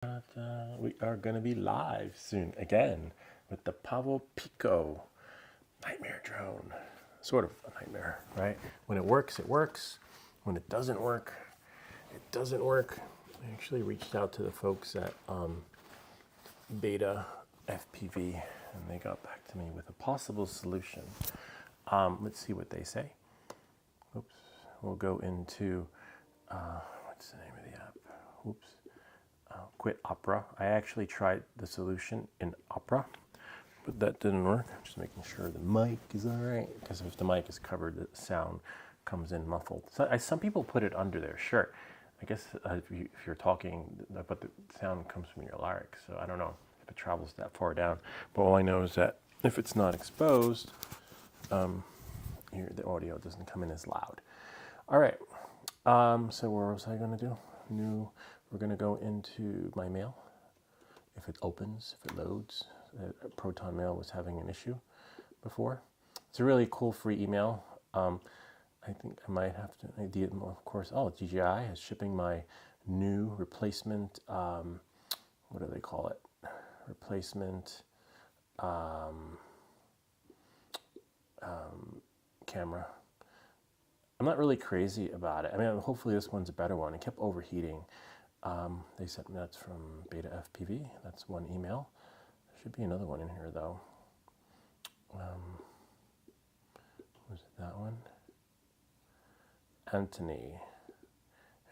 We are going to be live soon again with the Pavo Pico nightmare drone. Sort of a nightmare, right? When it works, it works. When it doesn't work, it doesn't work. I actually reached out to the folks at Beta FPV and they got back to me with a possible solution. Let's see what they say. Oops. We'll go into, what's the name of the app? Oops. Quit Opera. I actually tried the solution in Opera, but that didn't work. I'm just making sure the mic is all right, because if the mic is covered, the sound comes in muffled. So, some people put it under there, sure. I guess if you're talking, but the sound comes from your larynx, so I don't know if it travels that far down. But all I know is that if it's not exposed, the audio doesn't come in as loud. All right, so what was I going to do? We're going to go into my mail. If it opens, if it loads. Proton Mail was having an issue before. It's a really cool free email. I think I might have to, of course, DJI is shipping my new replacement, what do they call it? Replacement camera. I'm not really crazy about it. I mean, hopefully this one's a better one. It kept overheating. They sent me, that's from Beta FPV. That's one email. There should be another one in here though. Was it that one? Antony.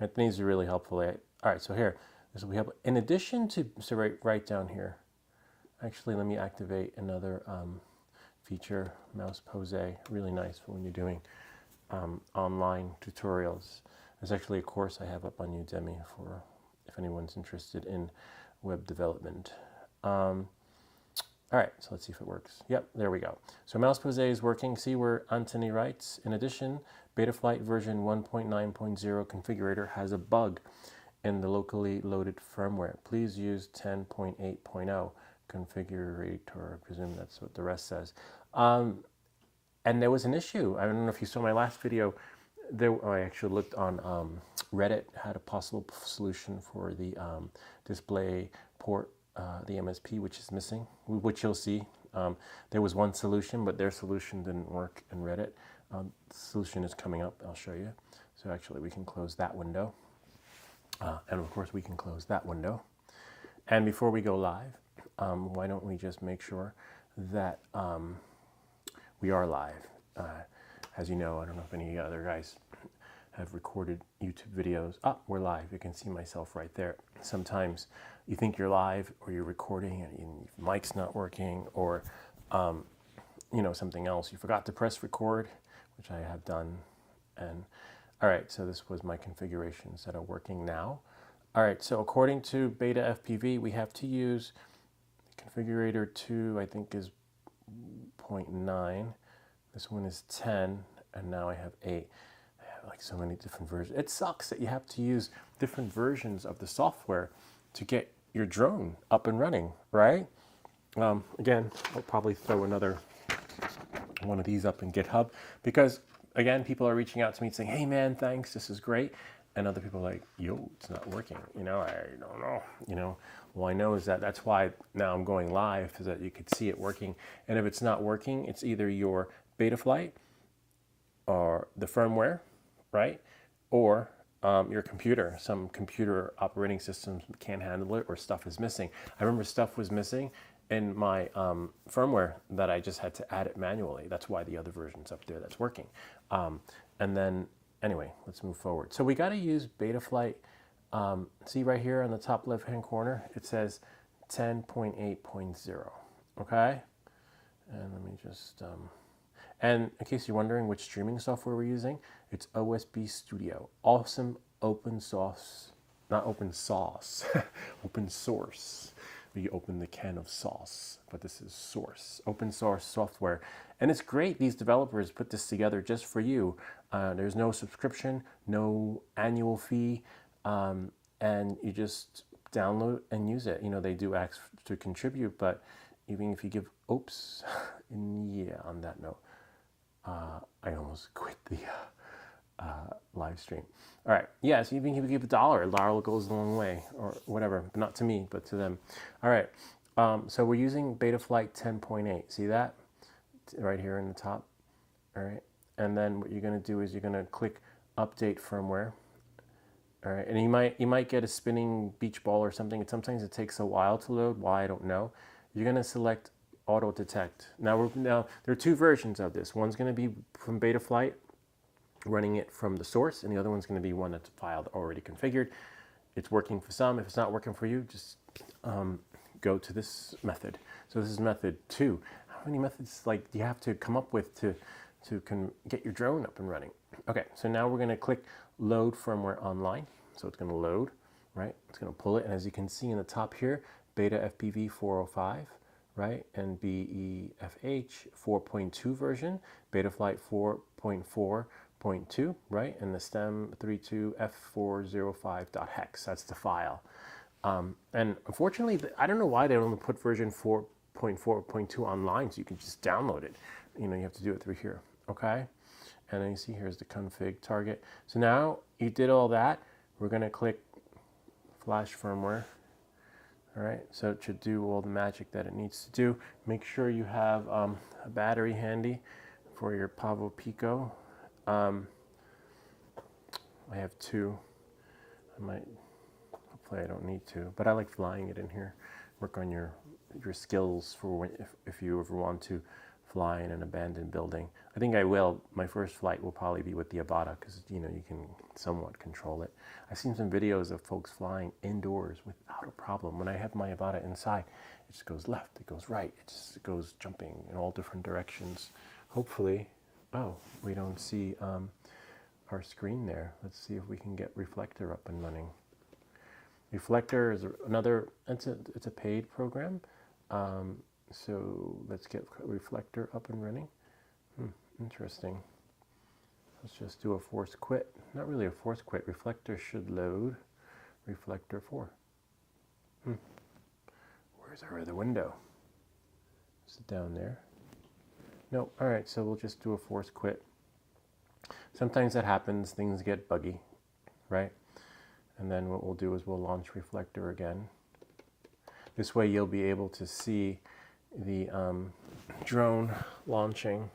Antony's really helpful. All right, so here, this will be helpful. In addition to, so right down here, actually let me activate another feature, mouse pose, really nice for when you're doing online tutorials. There's actually a course I have up on Udemy for if anyone's interested in web development. All right, so let's see if it works. Yep, there we go. So mouse pose is working. See where Antony writes, in addition, Betaflight version 1.9.0 configurator has a bug in the locally loaded firmware. Please use 10.8.0 configurator. I presume that's what the rest says. And there was an issue. I don't know if you saw my last video. I actually looked on Reddit, had a possible solution for the display port, the MSP, which is missing, which you'll see. There was one solution, but their solution didn't work in Reddit. The solution is coming up. I'll show you. So actually, we can close that window. And of course, we can close that window. And before we go live, why don't we just make sure that we are live. As you know, I don't know if any other guys have recorded YouTube videos. We're live. You can see myself right there. Sometimes you think you're live or you're recording and your mic's not working, or something else. You forgot to press record, which I have done. And all right, so this was my configurations that are working now. All right, so according to Beta FPV, we have to use configurator 2, I think is 0.9. This one is 10, and now I have 8. I have like so many different versions. It sucks that you have to use different versions of the software to get your drone up and running, right? Again, I'll probably throw another one of these up in GitHub, because again, people are reaching out to me saying, hey man, thanks, this is great. And other people are like, yo, it's not working. I don't know. Well, I know is that's why now I'm going live, so that you could see it working. And if it's not working, it's either your Betaflight or the firmware, right? Or your computer. Some computer operating systems can't handle it, or stuff is missing. I remember stuff was missing in my firmware that I just had to add it manually. That's why the other version's up there that's working. And then, anyway, let's move forward. So we got to use Betaflight. See right here on the top left-hand corner, it says 10.8.0, okay? And let me just, and in case you're wondering which streaming software we're using, it's OSB Studio. Awesome open source, not open sauce, open source. You open the can of sauce, but this is source, open source software. And it's great, these developers put this together just for you. There's no subscription, no annual fee, and you just download and use it. They do ask to contribute, but even if you give, and yeah, on that note, I almost quit live stream. All right, yeah, so even if you give $1 goes a long way, or whatever, but not to me, but to them. All right, so we're using Betaflight 10.8. See that? Right here in the top. All right, and then what you're gonna do is you're gonna click Update Firmware. All right, and you might get a spinning beach ball or something. And sometimes it takes a while to load. Why, I don't know. You're gonna select Auto Detect. Now there are two versions of this. One's gonna be from Betaflight, running it from the source, and the other one's going to be one that's filed already configured. It's working for some. If it's not working for you, just go to this method. So this is method 2. How many methods do you have to come up with to get your drone up and running? Okay, so now we're going to click Load Firmware Online. So it's going to load, right? It's going to pull it, and as you can see in the top here, Beta FPV 405, right? And BEFH 4.2 version, Betaflight 4.4.2, right? And the stem 32F405.hex, that's the file. And unfortunately, I don't know why they only put version 4.4.2 online, so you can just download it. You have to do it through here, okay? And then you see here's the config target. So now you did all that. We're gonna click Flash Firmware. All right, so it should do all the magic that it needs to do. Make sure you have a battery handy for your Pavo Pico. I have 2. Hopefully I don't need to, but I like flying it in here. Work on your skills for if you ever want to fly in an abandoned building. I think I will. My first flight will probably be with the Avata because you can somewhat control it. I've seen some videos of folks flying indoors without a problem. When I have my Avata inside, it just goes left, it goes right, it just goes jumping in all different directions. Hopefully, oh, we don't see our screen there. Let's see if we can get Reflector up and running. Reflector is another, it's a paid program. So let's get Reflector up and running. Interesting. Let's just do a force quit. Not really a force quit. Reflector should load. Reflector 4. Where's our other window? Is it down there? No. All right, so we'll just do a force quit. Sometimes that happens. Things get buggy, right? And then what we'll do is we'll launch Reflector again. This way you'll be able to see the drone launching.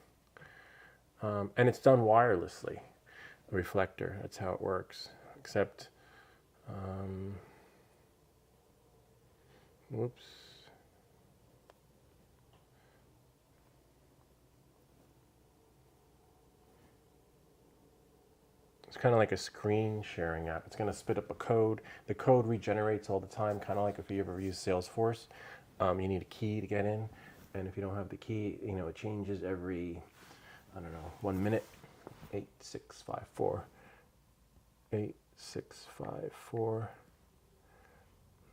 And it's done wirelessly, the Reflector. That's how it works. Except, whoops. It's kind of like a screen sharing app. It's going to spit up a code. The code regenerates all the time, kind of like if you ever use Salesforce. You need a key to get in, and if you don't have the key, it changes every, I don't know, 1 minute. 8654. 8654.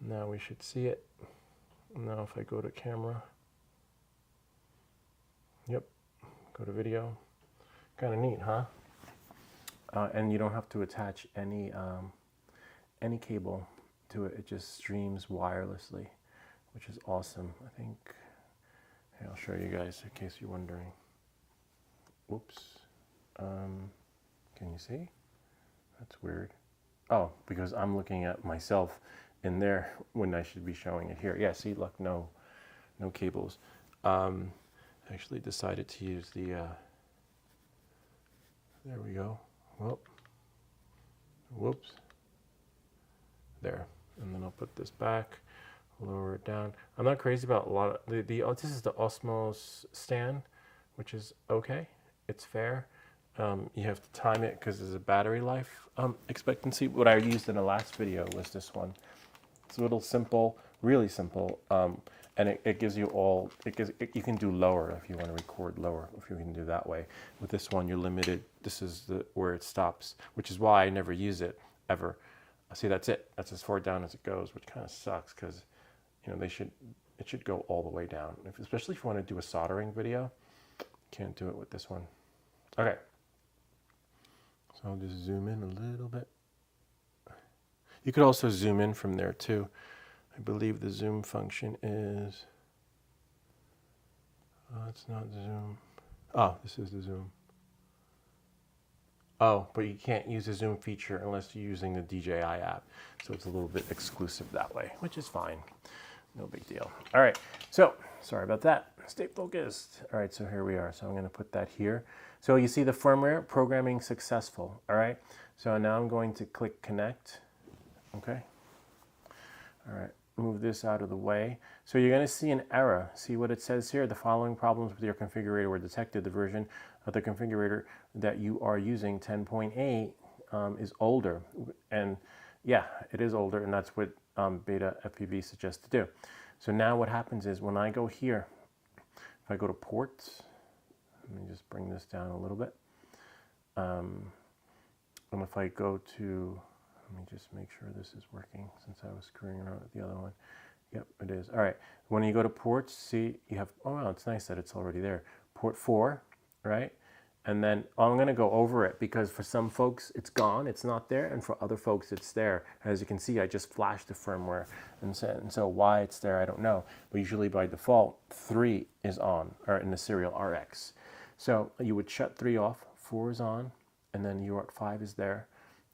Now we should see it. Now if I go to camera. Yep. Go to video. Kind of neat, huh? And you don't have to attach any cable to it. It just streams wirelessly, which is awesome. I think, hey, I'll show you guys in case you're wondering. Whoops. Can you see? That's weird. Oh, because I'm looking at myself in there when I should be showing it here. Yeah, see, look, no cables. I actually decided to use the, there we go. Well, whoops. There, and then I'll put this back, lower it down. I'm not crazy about a lot of, this is the Osmos stand, which is okay. It's fair. You have to time it because there's a battery life expectancy. What I used in the last video was this one. It's a little simple, really simple, and it gives you all, you can do lower if you want to record lower, if you can do that way. With this one, you're limited. This is where it stops, which is why I never use it, ever. See, that's it. That's as far down as it goes, which kind of sucks because, it should go all the way down. Especially if you want to do a soldering video, can't do it with this one. Okay. So I'll just zoom in a little bit. You could also zoom in from there too. I believe the zoom function is, it's not zoom. Oh, this is the zoom. Oh, but you can't use the zoom feature unless you're using the DJI app. So it's a little bit exclusive that way, which is fine. No big deal. All right, so sorry about that. Stay focused. All right, so here we are. So I'm going to put that here. So you see the firmware, programming successful. All right, so now I'm going to click connect. Okay. All right, move this out of the way. So you're going to see an error. See what it says here? The following problems with your configurator were detected. The version of the configurator that you are using, 10.8, is older. And yeah, it is older, and that's what beta FPV suggests to do. So now what happens is when I go here, if I go to ports, let me just bring this down a little bit. And if I go to, let me just make sure this is working since I was screwing around with the other one. Yep, it is. All right, when you go to ports, see, you have, oh wow, it's nice that it's already there. Port 4, right? And then I'm going to go over it because for some folks it's gone, it's not there, and for other folks it's there. As you can see, I just flashed the firmware, and so why it's there, I don't know. But usually by default, 3 is on, or in the serial RX. So you would shut 3 off, 4 is on, and then UART 5 is there.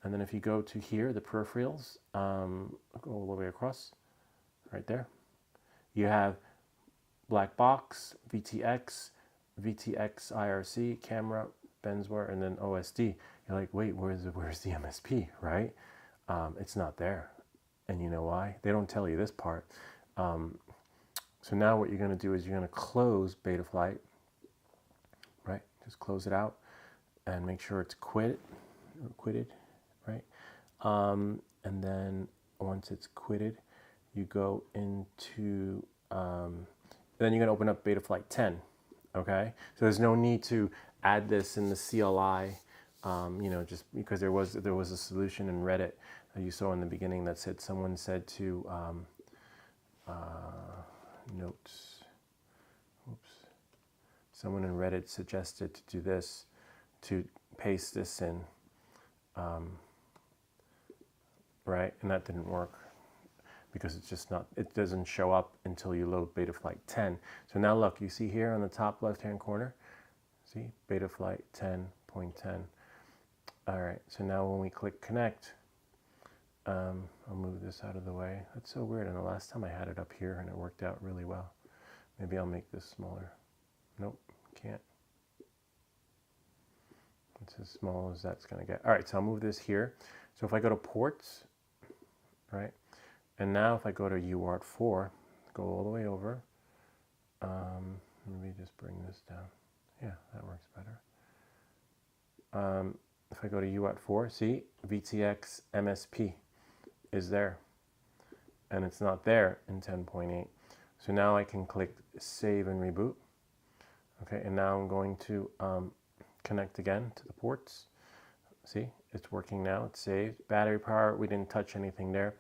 And then if you go to here, the peripherals, go all the way across, right there. You have black box, VTX, VTX IRC, camera, Benzware, and then OSD. You're like, wait, where's the MSP, right? It's not there. And you know why? They don't tell you this part. So now what you're going to do is you're going to close Betaflight, right? Just close it out and make sure it's quitted, right? And then once it's quitted, you go into, then you're going to open up Betaflight 10. Okay, so there's no need to add this in the CLI, you know, just because there was a solution in Reddit that you saw in the beginning that said someone said to notes. Oops. Someone in Reddit suggested to do this, to paste this in, right, and that didn't work. Because it's just not, it doesn't show up until you load Betaflight 10. So now look, you see here on the top left-hand corner, see, Betaflight 10.10. All right, so now when we click connect, I'll move this out of the way. That's so weird, and the last time I had it up here and it worked out really well. Maybe I'll make this smaller. Nope, can't. It's as small as that's gonna get. All right, so I'll move this here. So if I go to ports, right, and now if I go to UART 4, go all the way over, let me just bring this down. Yeah, that works better. If I go to UART 4, see, VTX MSP is there. And it's not there in 10.8. So now I can click save and reboot. Okay, and now I'm going to connect again to the ports. See, it's working now, it's saved. Battery power, we didn't touch anything there.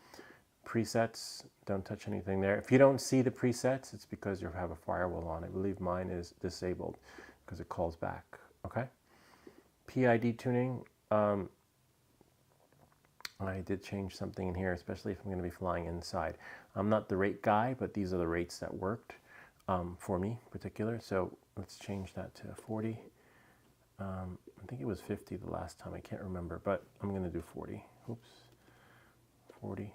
Presets, don't touch anything there. If you don't see the presets, it's because you have a firewall on. I believe mine is disabled because it calls back, okay? PID tuning, I did change something in here, especially if I'm going to be flying inside. I'm not the rate guy, but these are the rates that worked for me in particular. So let's change that to 40. I think it was 50 the last time, I can't remember, but I'm going to do 40. Oops, 40.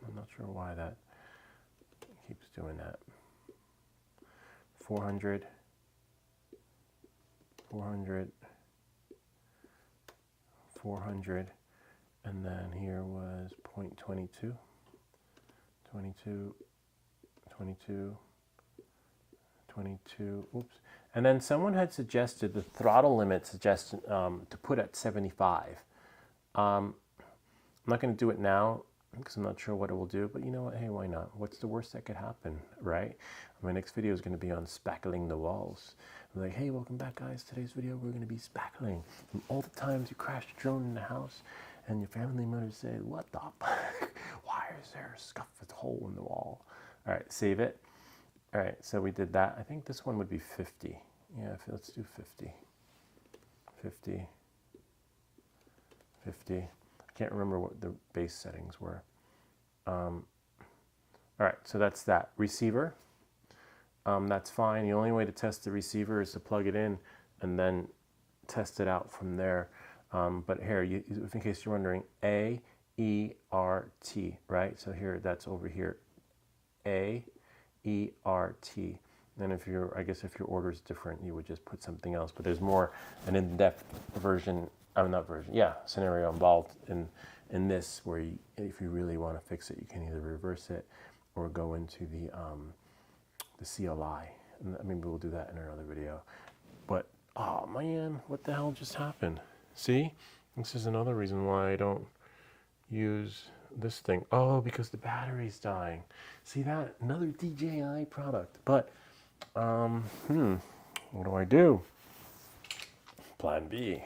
I'm not sure why that keeps doing that. 400, 400, 400, and then here was 0.22, 22, 22, 22, oops. And then someone had suggested the throttle limit suggestion to put at 75. I'm not going to do it now because I'm not sure what it will do, but you know what, hey, why not? What's the worst that could happen, right? My next video is going to be on spackling the walls. I'm like, hey, welcome back, guys. Today's video, we're going to be spackling. From all the times you crashed a drone in the house and your family members say, what the fuck? Why is there a scuffed hole in the wall? All right, save it. All right, so we did that. I think this one would be 50. Yeah, let's do 50. 50. 50. I can't remember what the base settings were. All right, so that's that. Receiver, that's fine. The only way to test the receiver is to plug it in and then test it out from there. But here, in case you're wondering, A-E-R-T, right? So here, that's over here, A-E-R-T. And if I guess if your order is different, you would just put something else. But there's more an in-depth version, scenario involved in this, where if you really want to fix it, you can either reverse it or go into the CLI. And maybe we'll do that in another video. But oh man, what the hell just happened? See, this is another reason why I don't use this thing. Oh, because the battery's dying. See that? Another DJI product. But what do I do? Plan B,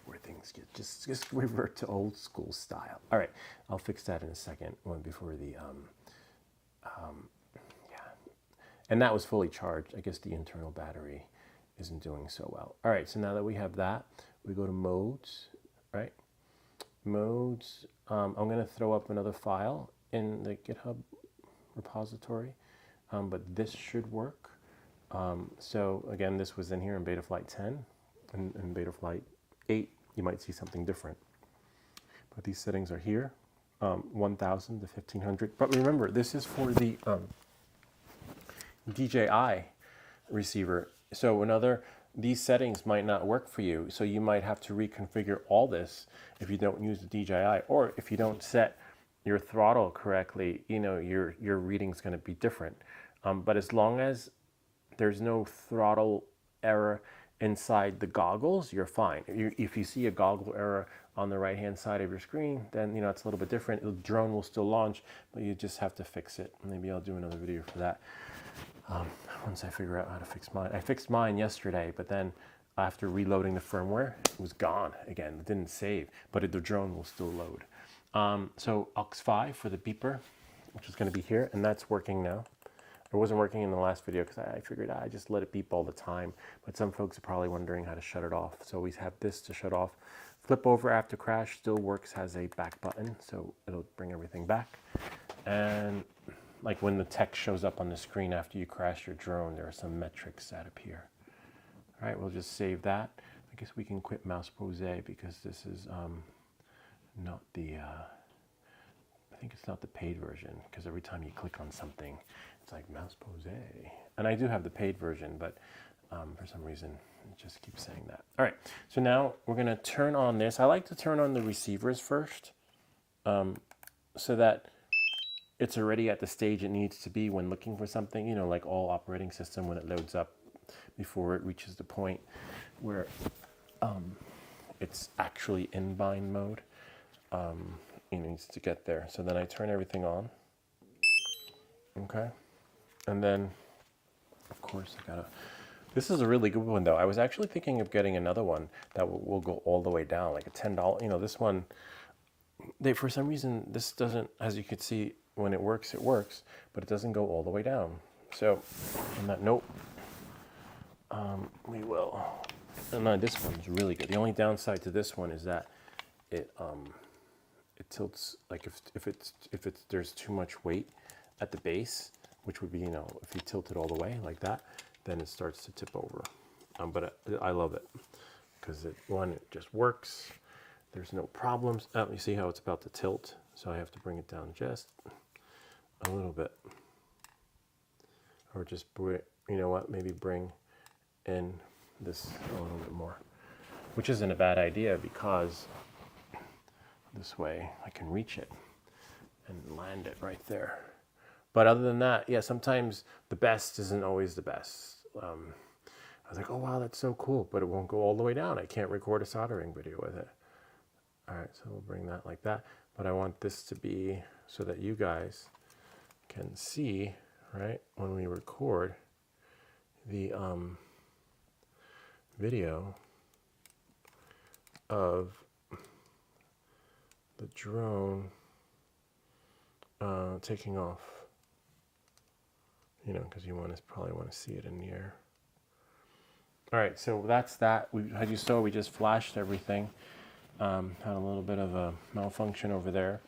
where things get just revert to old school style. All right, I'll fix that in a second. One before the and that was fully charged. I guess the internal battery isn't doing so well. All right, so now that we have that, we go to modes, right? Modes. I'm going to throw up another file in the GitHub repository, but this should work. So again, this was in here in Beta Flight 10, and in Beta Flight 8, you might see something different. But these settings are here, 1000 to 1500. But remember, this is for the DJI receiver. So these settings might not work for you. So you might have to reconfigure all this if you don't use the DJI, or if you don't set your throttle correctly, your reading's going to be different. But as long as there's no throttle error inside the goggles, you're fine. If you see a goggle error on the right-hand side of your screen, then it's a little bit different. The drone will still launch, but you just have to fix it. Maybe I'll do another video for that once I figure out how to fix mine. I fixed mine yesterday, but then after reloading the firmware, it was gone again. It didn't save, but the drone will still load. So aux5 for the beeper, which is going to be here, and that's working now. It wasn't working in the last video because I figured I just let it beep all the time. But some folks are probably wondering how to shut it off. So we have this to shut off. Flip over after crash still works, has a back button, so it'll bring everything back. And like when the text shows up on the screen after you crash your drone, there are some metrics that appear. All right, we'll just save that. I guess we can quit mouse pose because this is not the, I think it's not the paid version, because every time you click on something, it's like mouse pose. And I do have the paid version, but for some reason, it just keeps saying that. All right, so now we're gonna turn on this. I like to turn on the receivers first, so that it's already at the stage it needs to be when looking for something, like all operating system when it loads up before it reaches the point where it's actually in bind mode. It needs to get there. So then I turn everything on. Okay. And then, of course, this is a really good one though. I was actually thinking of getting another one that will go all the way down, like a $10. This one, for some reason, this doesn't, as you can see, when it works, but it doesn't go all the way down. So on that note, we will, and this one's really good. The only downside to this one is that it tilts, like if there's too much weight at the base, which would be, if you tilt it all the way like that, then it starts to tip over. But I love it because it just works. There's no problems. You see how it's about to tilt, so I have to bring it down just a little bit, or just maybe bring in this a little bit more, which isn't a bad idea because this way I can reach it and land it right there. But other than that, yeah, sometimes the best isn't always the best. I was like, oh wow, that's so cool, but it won't go all the way down. I can't record a soldering video with it. All right, so we'll bring that like that. But I want this to be so that you guys can see, right, when we record the video of the drone taking off, because you probably want to see it in the air. All right, so that's that. As you saw, we just flashed everything. Had a little bit of a malfunction over there.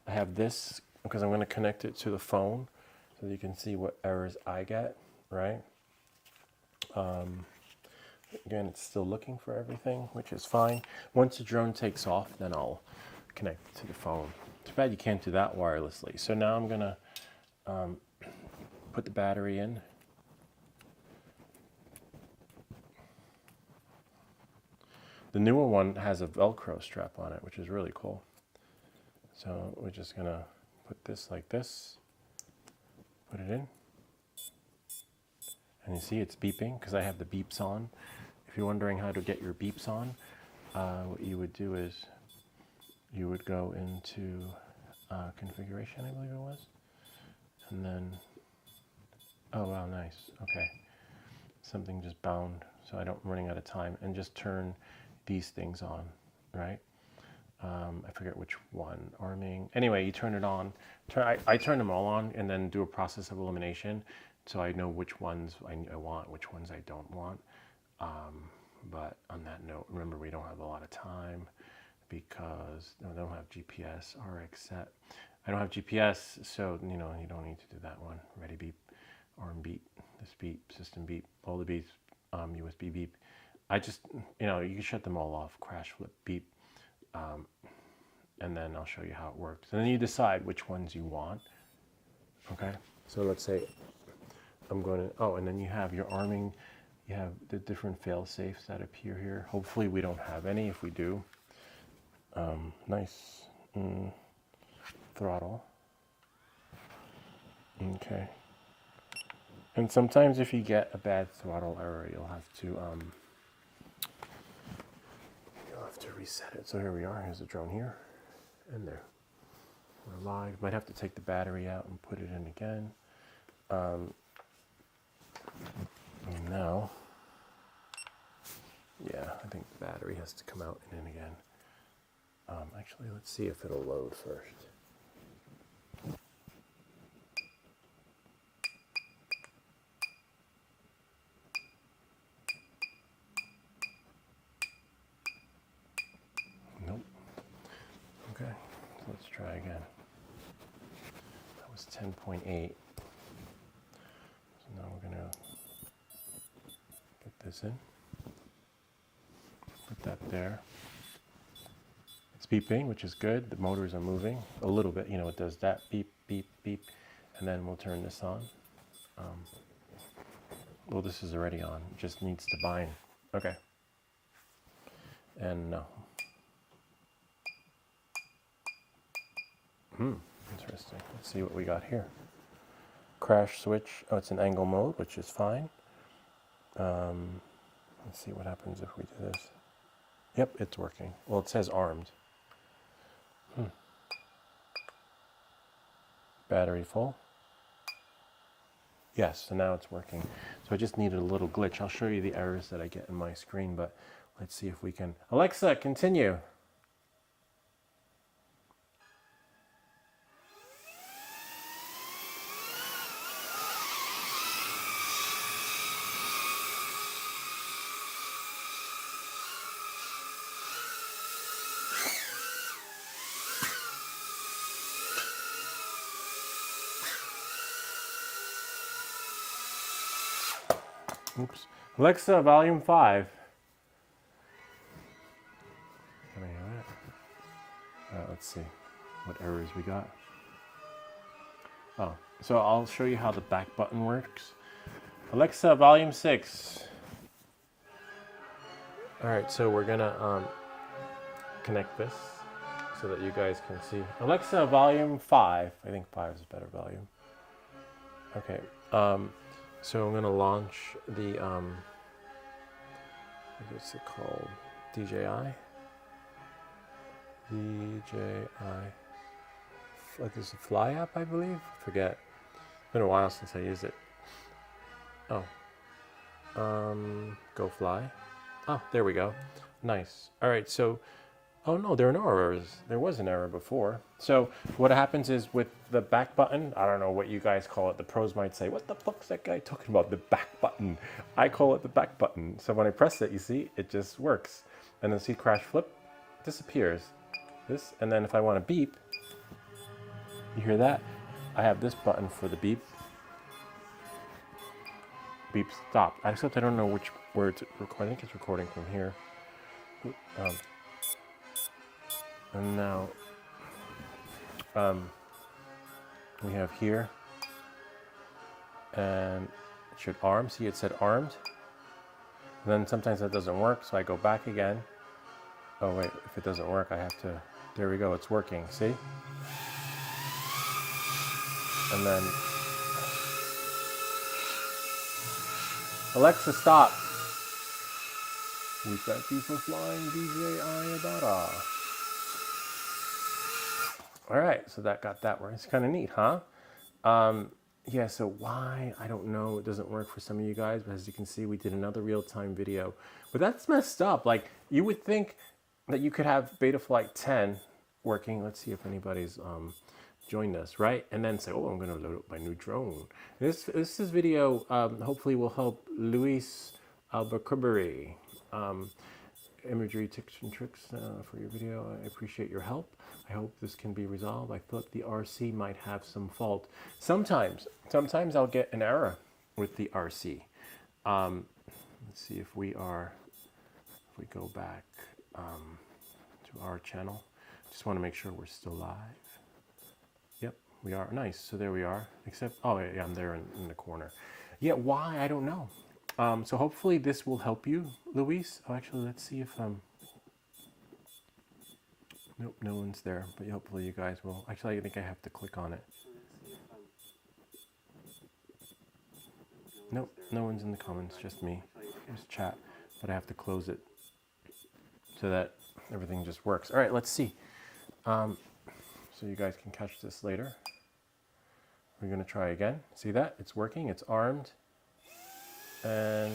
I have this because I'm going to connect it to the phone so that you can see what errors I get, right? Again, it's still looking for everything, which is fine. Once the drone takes off, then I'll connect it to the phone. Too bad you can't do that wirelessly. So now I'm gonna put the battery in. The newer one has a Velcro strap on it, which is really cool. So we're just gonna put this like this, put it in. And you see it's beeping because I have the beeps on. If you're wondering how to get your beeps on, what you would do is you would go into configuration, I believe it was. And then, oh wow, nice, okay. Something just bound, so I'm running out of time. And just turn these things on, right? I forget which one, arming. Anyway, you turn it on. I turn them all on and then do a process of elimination so I know which ones I want, which ones I don't want. But on that note, remember we don't have a lot of time because I don't have GPS, RX set. I don't have GPS, so you don't need to do that one. Ready beep, arm beep, this beep, system beep, all the beeps, USB beep. I just, you can shut them all off, crash, flip, beep, and then I'll show you how it works. And then you decide which ones you want, okay? So let's say I'm going to, and then you have your arming, you have the different fail safes that appear here. Hopefully we don't have any. If we do, nice throttle. Okay. And sometimes if you get a bad throttle error, you'll have to reset it. So here we are. Here's the drone here and there. We're live. Might have to take the battery out and put it in again. And now, yeah, I think the battery has to come out and in again. Actually, let's see if it'll load first. Nope. Okay, so let's try again. That was 10.8. So now we're gonna put this in. Put that there. It's beeping, which is good. The motors are moving a little bit. It does that beep, beep, beep, and then we'll turn this on. Well, this is already on. It just needs to bind. Okay. And no. Interesting. Let's see what we got here. Crash switch. Oh, it's in angle mode, which is fine. Let's see what happens if we do this. Yep, it's working. Well, it says armed. Battery full. Yes, so now it's working. So I just needed a little glitch. I'll show you the errors that I get in my screen, but let's see if we can. Alexa, continue. Oops. Alexa, volume 5. Can I hear that? Let's see what errors we got. Oh, so I'll show you how the back button works. Alexa, volume 6. All right, so we're gonna connect this so that you guys can see. Alexa, volume 5. I think 5 is a better volume. Okay. So I'm going to launch the, what's it called? DJI? Like this is a Fly app, I believe? Forget. It's been a while since I used it. Oh. Go Fly. Oh, there we go. Nice. All right, so, oh no, there are no errors. There was an error before. So what happens is with the back button, I don't know what you guys call it. The pros might say, what the fuck's that guy talking about? The back button. I call it the back button. So when I press it, you see, it just works. And then see crash flip, disappears. This, and then if I want to beep, you hear that? I have this button for the beep. Beep stopped. Except I don't know which where it's recording. I think it's recording from here. And now we have here, and it should arm. See, it said armed. And then sometimes that doesn't work, so I go back again. Oh wait, if it doesn't work, I have to, there we go, it's working, see? And then, Alexa, stop. We've got people flying DJ Ayabara. All right, so that got that working. It's kind of neat, huh? Yeah, so why? I don't know. It doesn't work for some of you guys, but as you can see, we did another real-time video. But that's messed up. Like, you would think that you could have Betaflight 10 working. Let's see if anybody's joined us, right? And then say, oh, I'm going to load up my new drone. This video hopefully will help Luis Albuquerque. Imagery tips and tricks for your video. I appreciate your help. I hope this can be resolved. I thought the RC might have some fault. Sometimes I'll get an error with the RC. Let's see if we go back to our channel. Just want to make sure we're still live. Yep, we are. Nice. So there we are. Except, oh yeah, I'm there in the corner. Yeah, why? I don't know. So hopefully this will help you, Luis. Oh, actually, let's see if nope, no one's there. But hopefully you guys will. Actually, I think I have to click on it. Nope, no one's in the comments. Just me. Just chat. But I have to close it so that everything just works. All right, let's see. So you guys can catch this later. We're gonna try again. See that? It's working. It's armed. And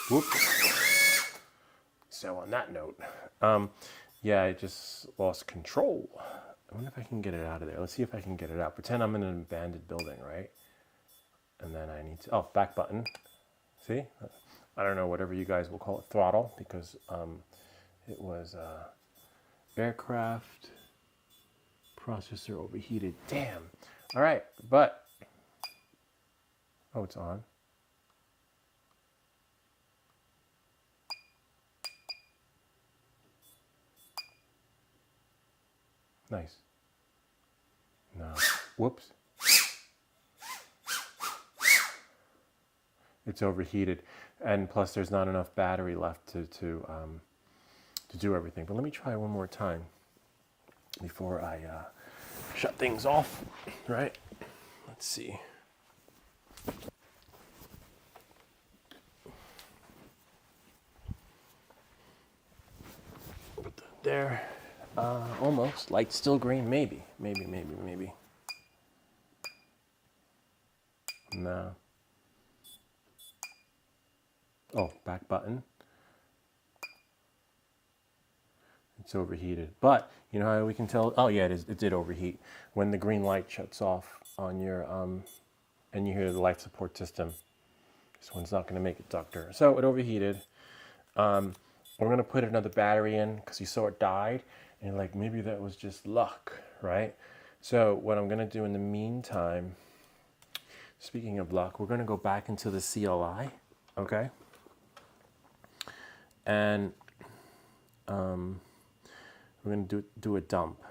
whoops. So on that note, yeah, I just lost control. I wonder if I can get it out of there. Let's see if I can get it out. Pretend I'm in an abandoned building, right? And then I need to, oh, back button. See? I don't know, whatever you guys will call it, throttle, because it was aircraft processor overheated. Damn. All right, but, oh, it's on. Nice. No. Whoops. It's overheated, and plus there's not enough battery left to do everything. But let me try one more time before I shut things off. Right? Let's see. Put that there. Almost. Light's still green. Maybe. No. Oh, back button. It's overheated. But, you know how we can tell? Oh, yeah, it did overheat. When the green light shuts off on your, and you hear the life support system, this one's not going to make it, doctor. So it overheated. We're going to put another battery in because you saw it died. And like, maybe that was just luck, right? So what I'm going to do in the meantime, speaking of luck, we're going to go back into the CLI, okay? And we're going to do a dump.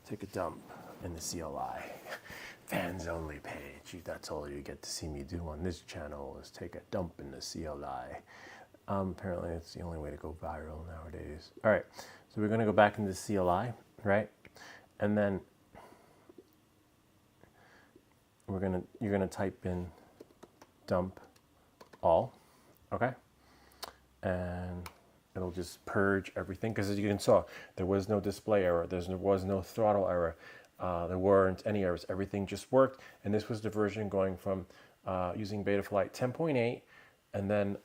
Take a dump in the CLI. Fans only page. That's all you get to see me do on this channel is take a dump in the CLI. Apparently it's the only way to go viral nowadays. All right, so we're going to go back into the CLI, right? And then you're going to type in dump all, okay? And it'll just purge everything, because as you can see, there was no display error, there was no throttle error, there weren't any errors, everything just worked. And this was the version going from using Betaflight 10.8 and then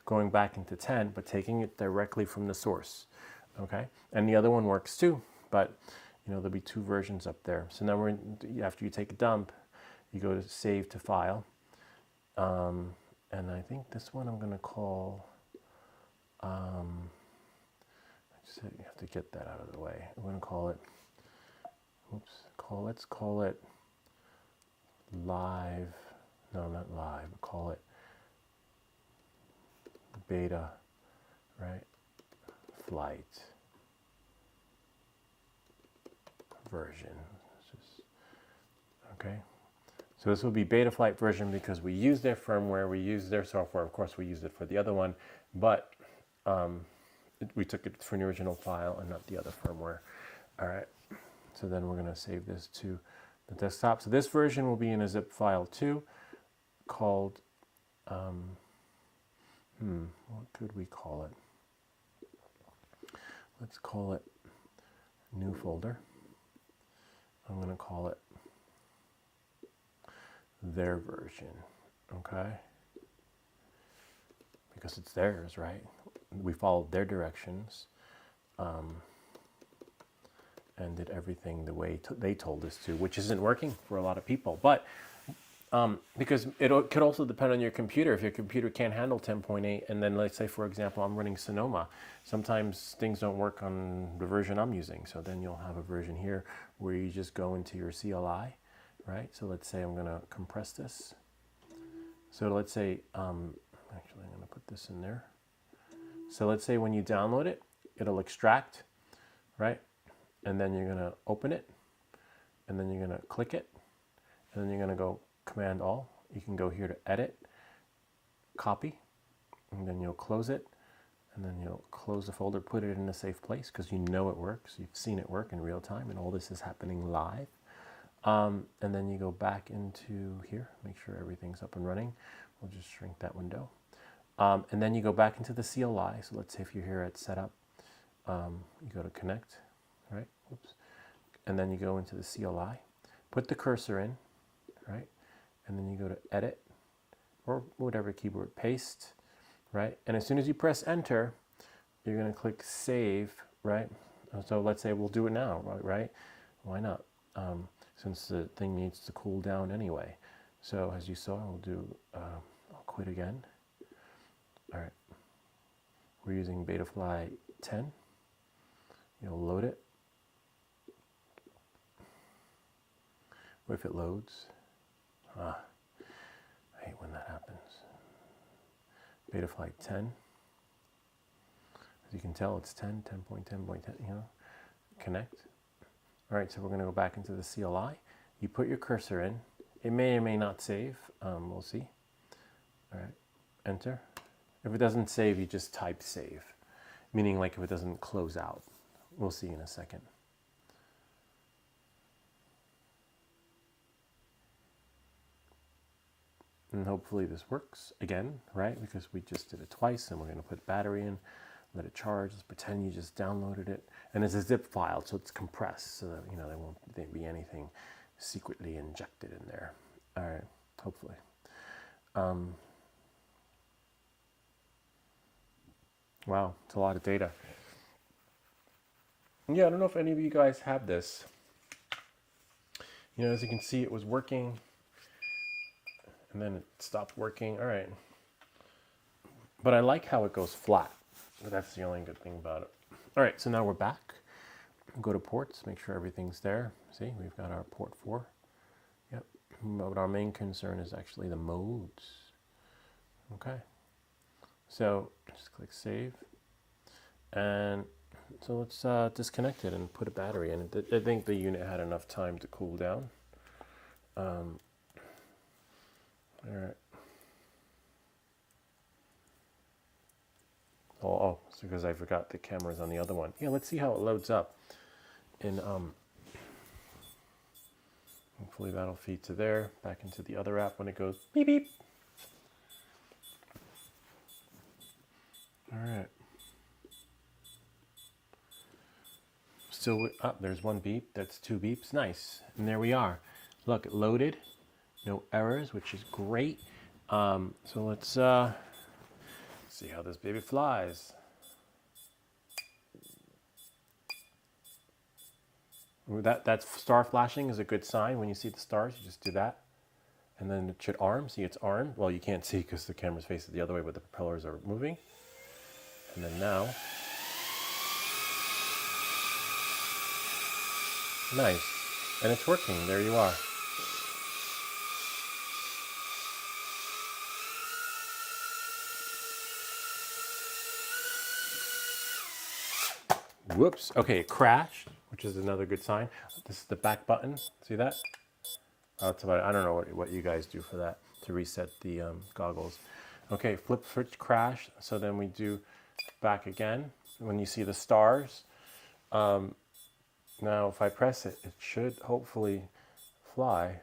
going back into 10, but taking it directly from the source, okay? And the other one works too, but you know, there'll be two versions up there. So now after you take a dump, you go to save to file. And I think this one I'm going to call, you have to get that out of the way. I'm going to call it, let's call it live, no, not live, call it beta, right, flight version. Okay, so this will be beta flight version because we use their firmware, we use their software. Of course, we used it for the other one, but we took it for an original file and not the other firmware. All right, so then we're going to save this to the desktop. So this version will be in a zip file too, called, what could we call it? Let's call it new folder. I'm going to call it their version, okay? Because it's theirs, right? We followed their directions and did everything the way they told us to, which isn't working for a lot of people. But because it could also depend on your computer. If your computer can't handle 10.8, and then let's say, for example, I'm running Sonoma, sometimes things don't work on the version I'm using. So then you'll have a version here where you just go into your CLI, right? So let's say I'm going to compress this. So let's say, actually I'm going to put this in there. So let's say when you download it, it'll extract, right? And then you're going to open it, and then you're going to click it, and then you're going to go Command All. You can go here to edit, copy, and then you'll close it, and then you'll close the folder, put it in a safe place because you know it works. You've seen it work in real time, and all this is happening live. And then you go back into here, make sure everything's up and running. We'll just shrink that window. And then you go back into the CLI. So let's say if you're here at Setup, you go to Connect, right? Oops. And then you go into the CLI, put the cursor in, right? And then you go to Edit, or whatever keyboard, Paste, right? And as soon as you press Enter, you're going to click Save, right? So let's say we'll do it now, right? Why not? Since the thing needs to cool down anyway. So as you saw, I'll quit again. All right. We're using Betafly 10. You'll load it. What if it loads? I hate when that happens. Betafly 10. As you can tell, it's 10, 10.10.10, you know. Connect. All right, so we're going to go back into the CLI. You put your cursor in. It may or may not save. We'll see. All right, enter. If it doesn't save, you just type save, meaning like if it doesn't close out. We'll see in a second. And hopefully this works again, right? Because we just did it twice, and we're going to put battery in, let it charge. Let's pretend you just downloaded it, and it's a zip file, so it's compressed, so that there won't be anything secretly injected in there. All right, hopefully. Wow, it's a lot of data. Yeah, I don't know if any of you guys have this. As you can see, it was working, and then it stopped working. All right. But I like how it goes flat. That's the only good thing about it. All right, so now we're back. Go to ports, make sure everything's there. See, we've got our port 4. Yep. But our main concern is actually the modes. Okay. So just click save. And so let's disconnect it and put a battery in it. I think the unit had enough time to cool down. All right. Oh, it's because I forgot the camera's on the other one. Yeah, let's see how it loads up. And hopefully that'll feed to there, back into the other app when it goes beep beep. All right. Still, there's one beep. That's 2 beeps. Nice. And there we are. Look, it loaded. No errors, which is great. So let's see how this baby flies. That star flashing is a good sign. When you see the stars, you just do that. and then it should arm. See, it's armed. Well, you can't see because the camera's facing the other way, but the propellers are moving. And then now, nice. And it's working. There you are. Whoops. Okay, it crashed, which is another good sign. This is the back button. See that? Oh, that's about it. I don't know what you guys do for that to reset the goggles. Okay, flip switch crash. So then we do back again. When you see the stars, now if I press it, it should hopefully fly,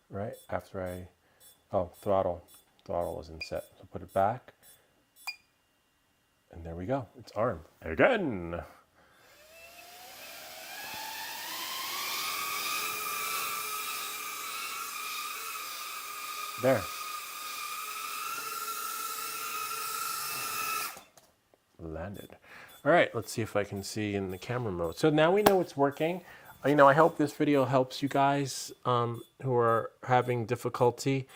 right? After I, oh, throttle isn't set. So put it back. And there we go. It's armed again. There. Landed. All right, let's see if I can see in the camera mode. So now we know it's working. You know, I hope this video helps you guys who are having difficulty.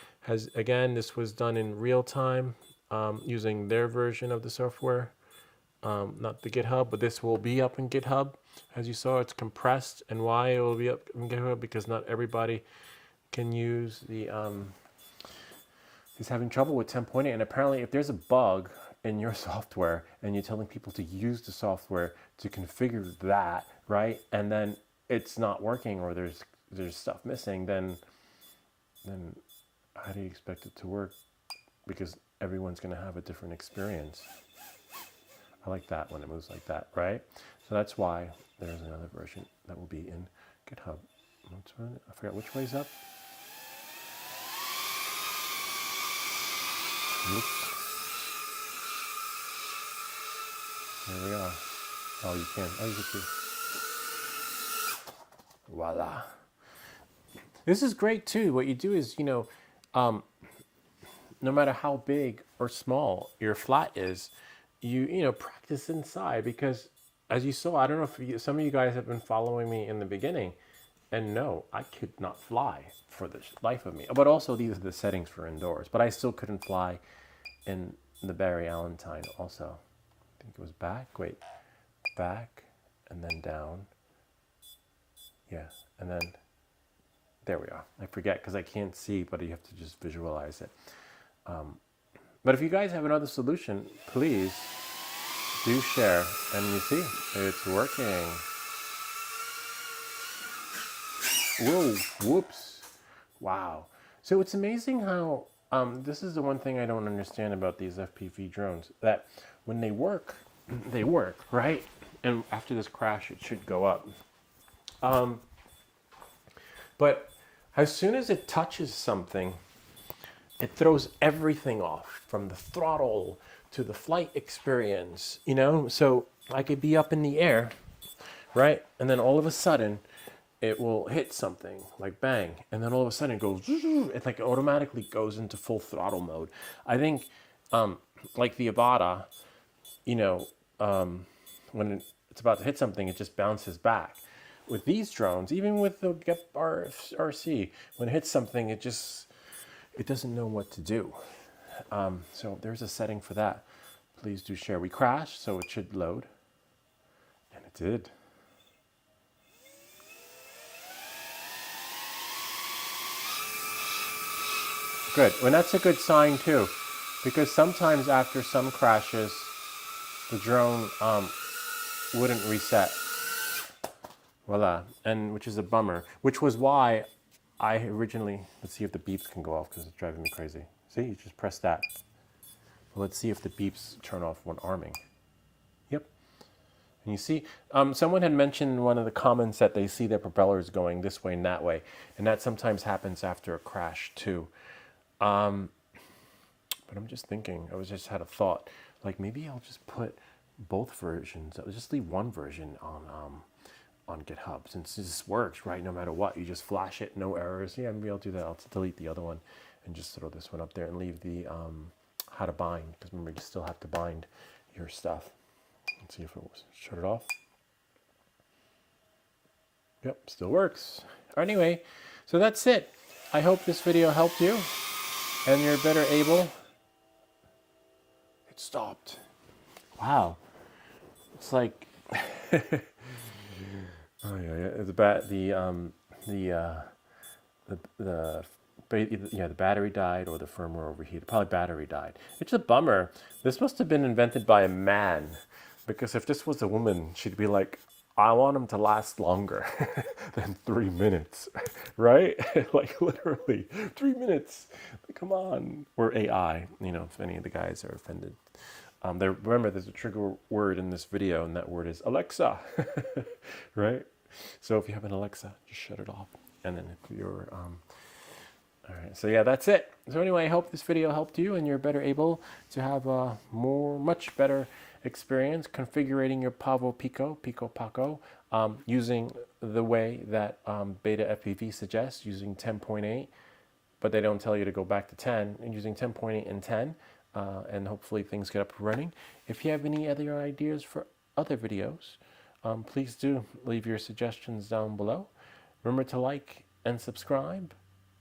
Again, this was done in real time using their version of the software, not the GitHub, but this will be up in GitHub. As you saw, it's compressed. And why it will be up in GitHub? Because not everybody can use the, is having trouble with 10.8. And apparently if there's a bug in your software and you're telling people to use the software to configure that, right? And then it's not working, or there's stuff missing, then how do you expect it to work? Because everyone's going to have a different experience. I like that when it moves like that, right? So that's why there's another version that will be in GitHub. I forgot which way's up. Oops. There we are. Oh, you can. Oh, you can see. Voila. This is great too. What you do is, you know, no matter how big or small your flat is, you know, practice inside, because as you saw, I don't know if some of you guys have been following me in the beginning, and no, I could not fly for the life of me. But also these are the settings for indoors, but I still couldn't fly in the Barry Allentine also. I think it was back, wait, back, and then down. Yeah, and then there we are. I forget because I can't see, but you have to just visualize it. But if you guys have another solution, please do share. And you see, it's working. Whoa, whoops. Wow. So it's amazing how, this is the one thing I don't understand about these FPV drones, that when they work, right? And after this crash, it should go up. But as soon as it touches something, it throws everything off, from the throttle to the flight experience, you know? So I could be up in the air, right? And then all of a sudden, it will hit something, like bang. And then all of a sudden it goes, it like automatically goes into full throttle mode. I think, like the Avata, you know, when it's about to hit something, it just bounces back. With these drones, even with the RC, when it hits something, it doesn't know what to do. So there's a setting for that. Please do share. We crashed, so it should load. And it did. Good. Well, that's a good sign too, because sometimes after some crashes, the drone wouldn't reset. Voila, and which is a bummer, which was why I originally, let's see if the beeps can go off because it's driving me crazy. See, you just press that. Well, let's see if the beeps turn off when arming. Yep. And you see, someone had mentioned in one of the comments that they see their propellers going this way and that way, and that sometimes happens after a crash too. But I'm just thinking, just had a thought, like maybe I'll just put both versions. I'll just leave one version on GitHub, since this works, right? No matter what, you just flash it, no errors. Yeah, maybe I'll do that. I'll delete the other one and just throw this one up there and leave the how to bind, because remember, you still have to bind your stuff. Let's see if it was, shut it off. Yep, still works. Anyway, so that's it. I hope this video helped you and you're better able. It stopped. Wow. It's like oh yeah, the battery died or the firmware overheated. Probably battery died. It's a bummer. This must have been invented by a man, because if this was a woman, she'd be like, I want them to last longer than 3 minutes, right? Like literally 3 minutes. Come on. We're AI, if any of the guys are offended. Remember, there's a trigger word in this video, and that word is Alexa, right? So if you have an Alexa, just shut it off. And then if you're, all right, so yeah, that's it. So anyway, I hope this video helped you and you're better able to have a much better experience configuring your Pavo Pico, Paco, using the way that Beta FPV suggests, using 10.8, but they don't tell you to go back to 10, and using 10.8 and 10. And hopefully things get up and running. If you have any other ideas for other videos, please do leave your suggestions down below. Remember to like and subscribe,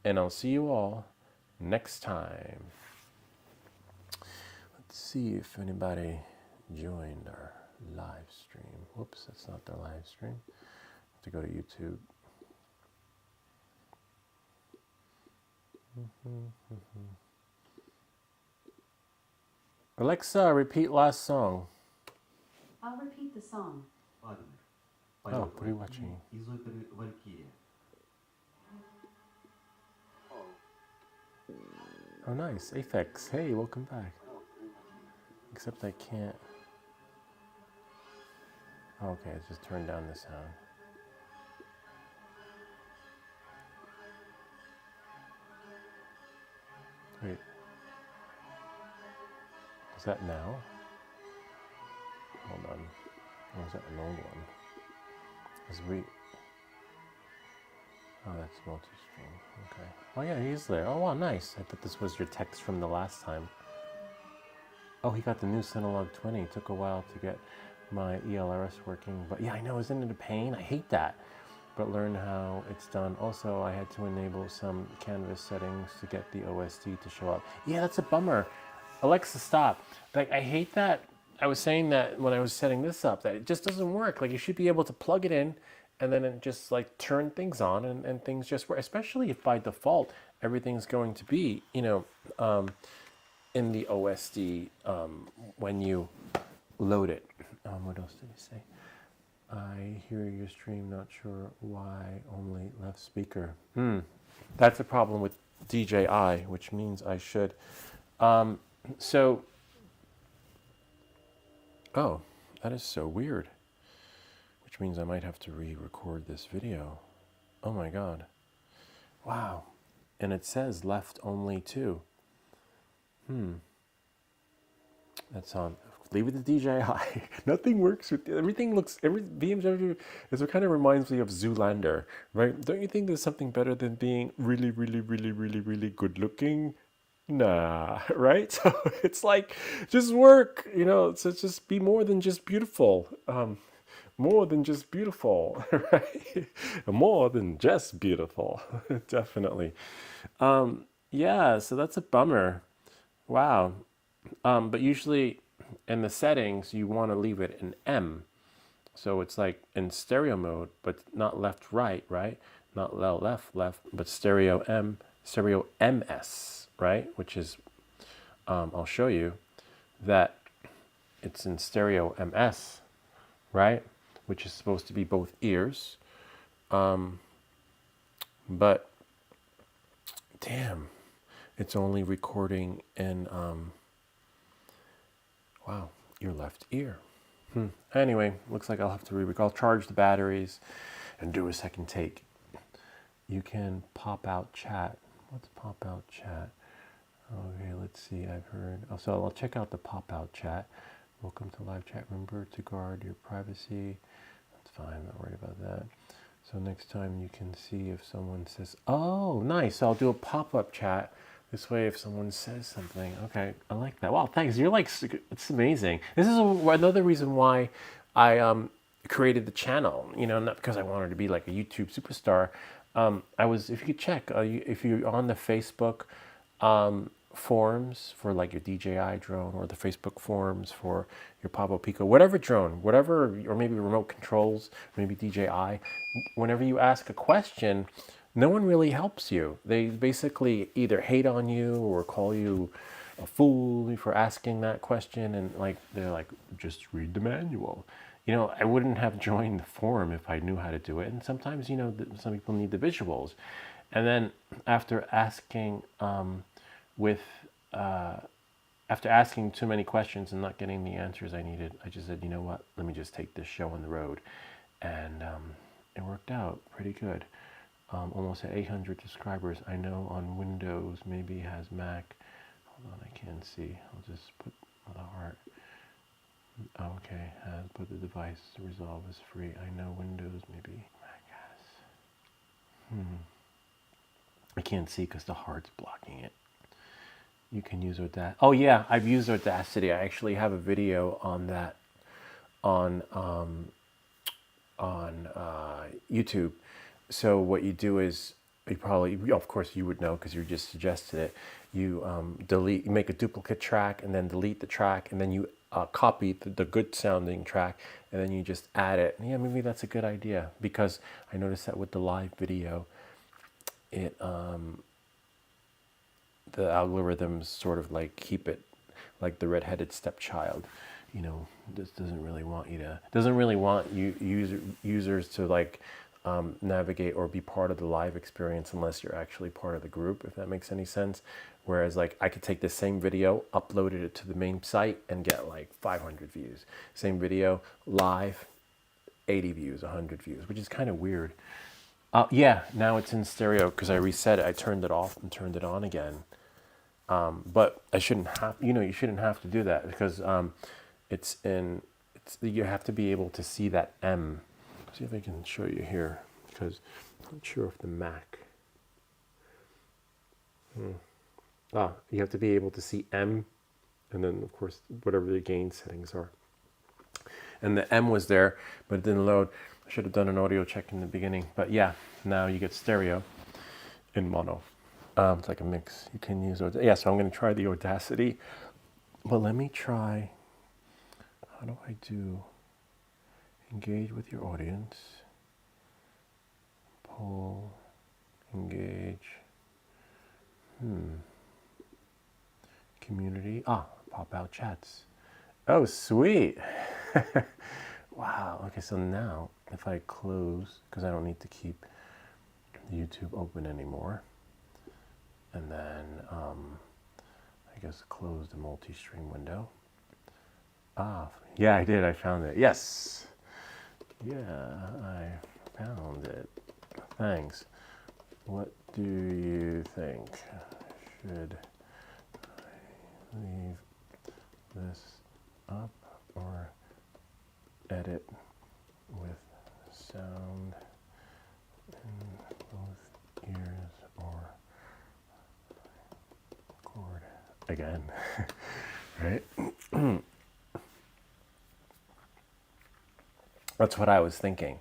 and I'll see you all next time. Let's see if anybody joined our live stream. Whoops, that's not the live stream. I have to go to YouTube. Alexa, repeat last song. I'll repeat the song. Oh, what are you watching? Oh, nice. Aphex. Hey, welcome back. Except I can't. Oh, okay, I just turned down the sound. Wait. Is that now? Hold on. Or is that an old one? Oh, that's multi-stream. Okay. Oh yeah, he's there. Oh wow, nice. I thought this was your text from the last time. Oh, he got the new Synolog 20. It took a while to get my ELRS working. But yeah, I know. Isn't it a pain? I hate that. But learn how it's done. Also, I had to enable some canvas settings to get the OSD to show up. Yeah, that's a bummer. Alexa, stop. Like, I hate that. I was saying that when I was setting this up, that it just doesn't work. Like, you should be able to plug it in and then it just like turn things on and things just work, especially if by default everything's going to be, in the OSD when you load it. What else did he say? I hear your stream, not sure why only left speaker. That's a problem with DJI, which means I should. Oh, that is so weird. Which means I might have to re-record this video. Oh my God. Wow. And it says left only 2. That's on. Leave it to DJI. Nothing works with everything. Every BMW is what kind of reminds me of Zoolander, right? Don't you think there's something better than being really, really, really, really, really good looking? Nah, right? So it's like, just work, so just be more than just beautiful. More than just beautiful, right? More than just beautiful, definitely. Yeah, so that's a bummer. Wow. But usually in the settings, you want to leave it in M. So it's like in stereo mode, but not left, right? Not left, but stereo MS, right? Which is, I'll show you that it's in stereo MS, right? Which is supposed to be both ears. But damn, it's only recording in, wow, your left ear. Anyway, looks like I'll have to re-record. I'll charge the batteries and do a second take. You can pop out chat. What's pop out chat? Okay, let's see, I've heard. Oh, so I'll check out the pop out chat. Welcome to live chat. Remember to guard your privacy. That's fine, I'm not worried about that. So next time you can see if someone says, oh, nice. So I'll do a pop-up chat. This way if someone says something. Okay, I like that. Wow, thanks. You're like, it's amazing. This is another reason why I created the channel, not because I wanted to be like a YouTube superstar. If you could check, if you're on the Facebook forums for like your DJI drone, or the Facebook forums for your Pavo Pico, whatever drone, or maybe remote controls, maybe DJI, whenever you ask a question, no one really helps you. They basically either hate on you or call you a fool for asking that question, and they're like, just read the manual. I wouldn't have joined the forum if I knew how to do it. And sometimes, some people need the visuals. And then after asking with after asking too many questions and not getting the answers I needed, I just said, you know what, let me just take this show on the road. And it worked out pretty good. Almost at 800 subscribers. I know on Windows, maybe has Mac. Hold on, I can't see. I'll just put the heart. Okay, put the device resolve is free. I know Windows, maybe Mac has. I can't see because the heart's blocking it. You can use Audacity. Oh yeah, I've used Audacity. I actually have a video on that on YouTube. So what you do is, of course you would know because you just suggested it. You you make a duplicate track and then delete the track, and then you copy the good sounding track, and then you just add it. Yeah, maybe that's a good idea, because I noticed that with the live video, it the algorithms sort of like keep it like the redheaded stepchild. This doesn't really want users to like navigate or be part of the live experience unless you're actually part of the group, if that makes any sense. Whereas like I could take the same video, uploaded it to the main site, and get like 500 views. Same video live, 80 views, 100 views, which is kind of weird. Yeah, now it's in stereo because I reset it. I turned it off and turned it on again. But I shouldn't have, you shouldn't have to do that, because you have to be able to see that M. See if I can show you here, because I'm not sure if the Mac. You have to be able to see M, and then of course whatever the gain settings are. And the M was there, but it didn't load. I should have done an audio check in the beginning. But yeah, now you get stereo in mono. It's like a mix. You can use so I'm going to try the Audacity. But let me try. How do I do? Engage with your audience. Poll. Engage. Community. Pop out chats. Oh, sweet. Wow. Okay, so now if I close, because I don't need to keep YouTube open anymore, and then I guess close the multi-stream window. Yeah, I did. I found it. Yes. Yeah, I found it. Thanks. What do you think? Should I leave this up or edit with sound in both ears, or record again? Right? That's what I was thinking.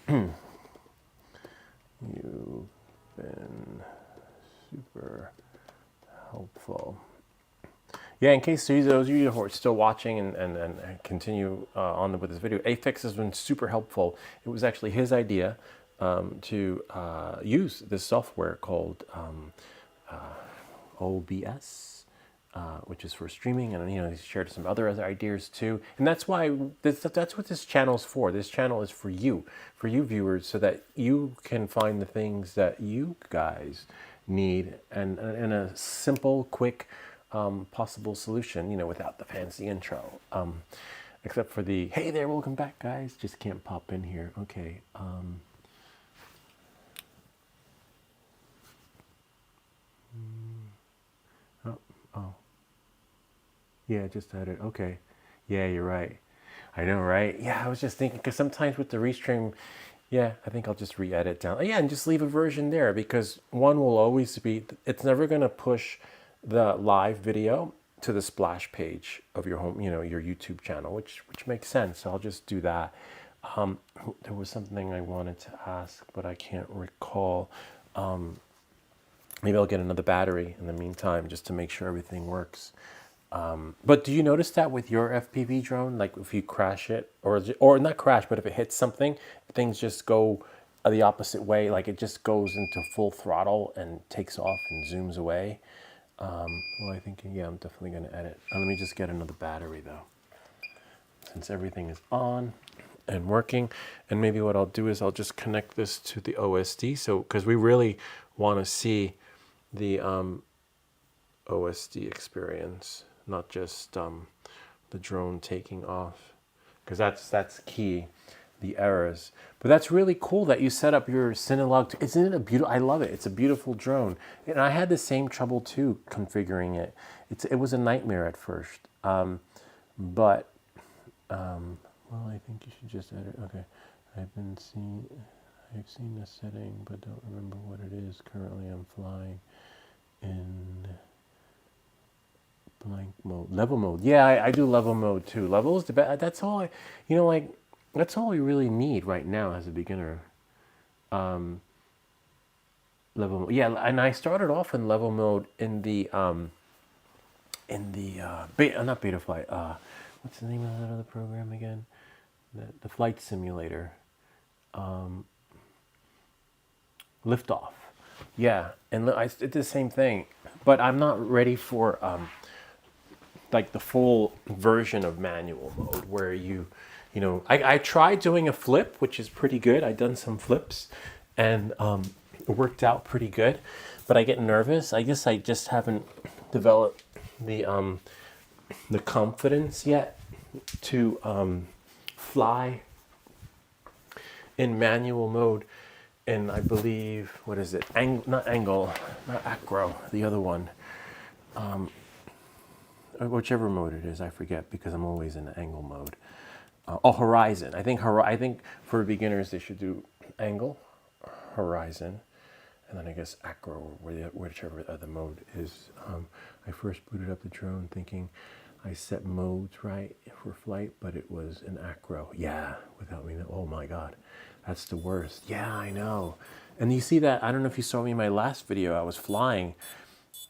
You've been super helpful. Yeah, in case those of you who are still watching and continue on with this video, Afix has been super helpful. It was actually his idea to use this software called OBS, which is for streaming, and he shared some other ideas too. And that's why that's what this channel is for. This channel is for you viewers, so that you can find the things that you guys need, and in a simple, quick, possible solution, without the fancy intro, except for the hey there, welcome back guys, just can't pop in here. Okay. Oh yeah, just added. Okay, yeah, you're right. I know, right? Yeah, I was just thinking, because sometimes with the restream, yeah, I think I'll just re-edit down. Yeah, and just leave a version there, because one will always be, it's never going to push the live video to the splash page of your home, your YouTube channel, which makes sense. So I'll just do that. There was something I wanted to ask, but I can't recall. Maybe I'll get another battery in the meantime just to make sure everything works. But do you notice that with your FPV drone, like if you crash it, or not crash, but if it hits something, things just go the opposite way. Like it just goes into full throttle and takes off and zooms away. Well, I think, yeah, I'm definitely going to edit. Let me just get another battery though, since everything is on and working. And maybe what I'll do is I'll just connect this to the OSD. So, because we really want to see the OSD experience, not just the drone taking off, because that's key, the errors. But that's really cool that you set up your Cinelog. Isn't it a beautiful? I love it. It's a beautiful drone, and I had the same trouble too configuring it. It was a nightmare at first, but well, I think you should just edit. Okay, I've seen the setting, but don't remember what it is. Currently, I'm flying in blank mode, level mode. Yeah, I do level mode too. Level is the best. That's all like that's all we really need right now as a beginner. Level mode. Yeah, and I started off in level mode in the not beta flight. What's the name of that other program again? The flight simulator. Liftoff. Yeah, and I did the same thing, but I'm not ready for like the full version of manual mode where I tried doing a flip, which is pretty good. I done some flips and it worked out pretty good, but I get nervous. I guess I just haven't developed the confidence yet to fly in manual mode. And I believe, what is it? Not acro, the other one. Whichever mode it is, I forget because I'm always in angle mode. Horizon. I think for beginners they should do angle, horizon, and then I guess acro, whichever other mode is. I first booted up the drone thinking I set modes right for flight, but it was an acro. Yeah, without me. Oh my God, that's the worst. Yeah, I know. And you see that? I don't know if you saw me in my last video. I was flying,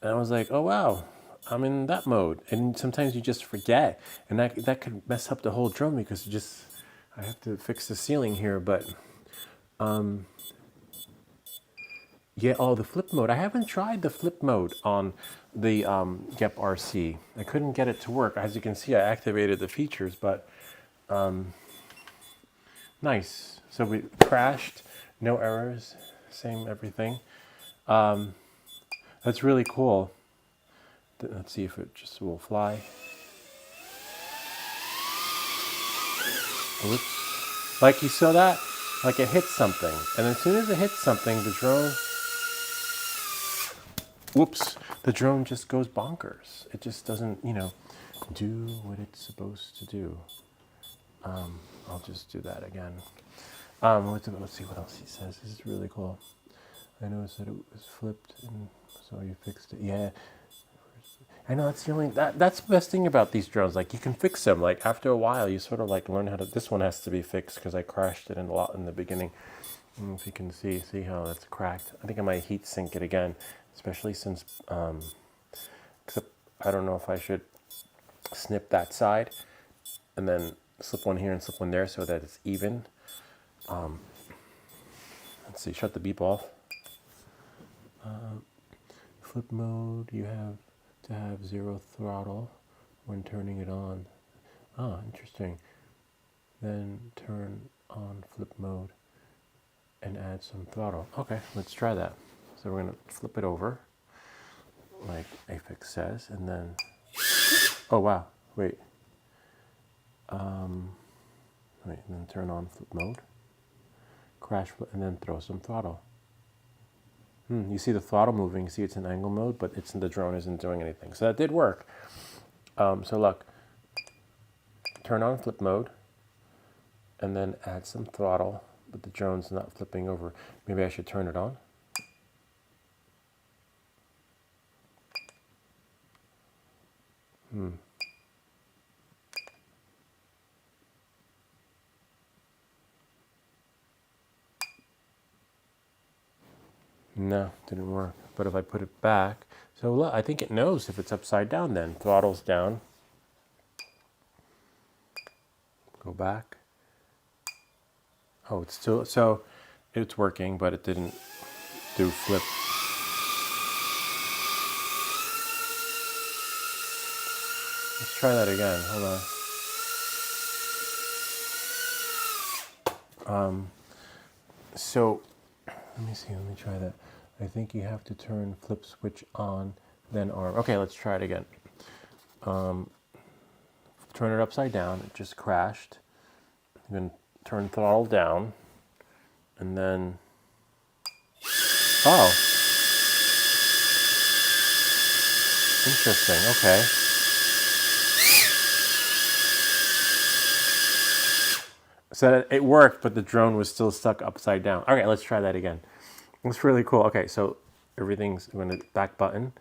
and I was like, oh wow, I'm in that mode. And sometimes you just forget, and that could mess up the whole drone because I have to fix the ceiling here. But yeah, oh, the flip mode. I haven't tried the flip mode on the GEP RC. I couldn't get it to work. As you can see, I activated the features, but nice. So we crashed, no errors, same everything. That's really cool. Let's see if it just will fly. Oops. Like you saw that? Like it hit something. And as soon as it hits something, the drone, whoops, the drone just goes bonkers. It just doesn't, do what it's supposed to do. I'll just do that again. Let's see what else he says. This is really cool. I noticed that it was flipped, and so you fixed it. Yeah, I know that's the best thing about these drones. Like you can fix them. Like after a while, you sort of like learn how to. This one has to be fixed because I crashed it a lot in the beginning. If you can see how that's cracked. I think I might heat sink it again, especially since. Except I don't know if I should snip that side and then slip one here and slip one there so that it's even. Let's see. Shut the beep off. Flip mode. You have to have 0 throttle when turning it on. Ah, interesting. Then turn on flip mode and add some throttle. Okay, let's try that. So we're gonna flip it over like Apex says, and then, oh wow, wait, and then turn on flip mode, crash, and then throw some throttle. You see the throttle moving, you see it's in angle mode, but the drone isn't doing anything. So that did work. So look, turn on flip mode, and then add some throttle, but the drone's not flipping over. Maybe I should turn it on. No, didn't work. But if I put it back, so look, I think it knows if it's upside down then. Throttle's down. Go back. Oh, it's still, so it's working, but it didn't do flip. Let's try that again. Hold on. So let me see. Let me try that. I think you have to turn flip switch on, then arm. Okay, let's try it again. Turn it upside down. It just crashed. I'm going to turn throttle down, and then, oh, interesting. Okay. So it worked, but the drone was still stuck upside down. Okay, let's try that again. It's really cool. Okay, so everything's, I'm going to back button,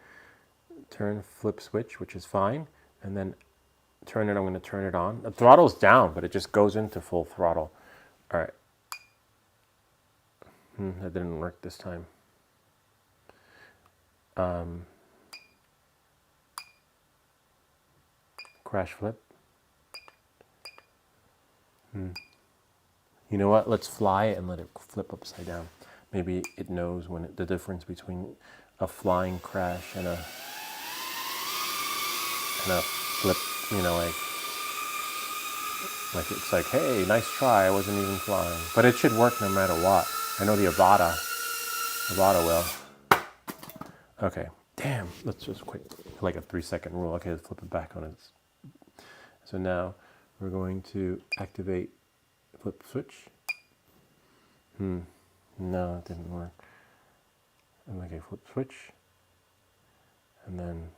turn flip switch, which is fine, and then turn it, I'm going to turn it on. The throttle's down, but it just goes into full throttle. All right. That didn't work this time. Crash flip. You know what? Let's fly it and let it flip upside down. Maybe it knows when the difference between a flying crash and a flip. You know, like it's like, hey, nice try. I wasn't even flying, but it should work no matter what. I know the Avata will. Okay. Damn. Let's just quick, like a 3-second rule. Okay, let's flip it back on its. So now we're going to activate flip switch. No, it didn't work. And okay, flip switch. And then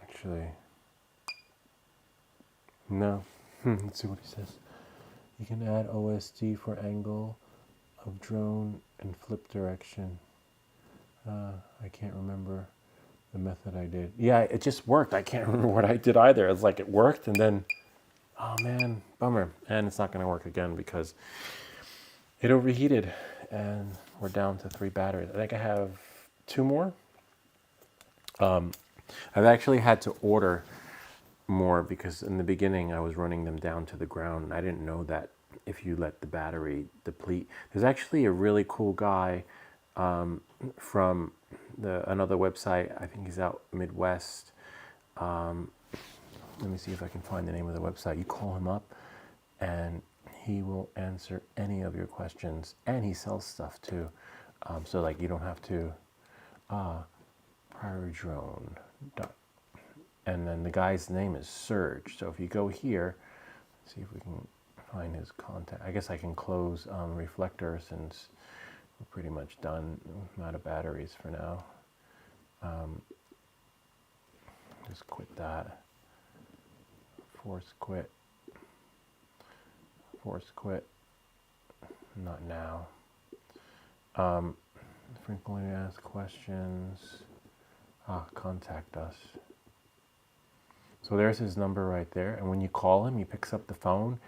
actually, no. Let's see what he says. You can add OSD for angle of drone and flip direction. I can't remember the method I did. Yeah, it just worked. I can't remember what I did either. It's like it worked and then, oh man, bummer. And it's not going to work again because it overheated and we're down to 3 batteries. I think I have 2 more. I've actually had to order more because in the beginning I was running them down to the ground and I didn't know that if you let the battery deplete. There's actually a really cool guy from another website. I think he's out Midwest. Let me see if I can find the name of the website. You call him up and he will answer any of your questions, and he sells stuff too. So like you don't have to Prairie Drone. And then the guy's name is Serge. So if you go here, see if we can find his contact. I guess I can close Reflector since we're pretty much done. I'm out of batteries for now. Just quit that. Force quit. Force quit. Not now. Frequently asked questions. Contact us. So there's his number right there. And when you call him, he picks up the phone.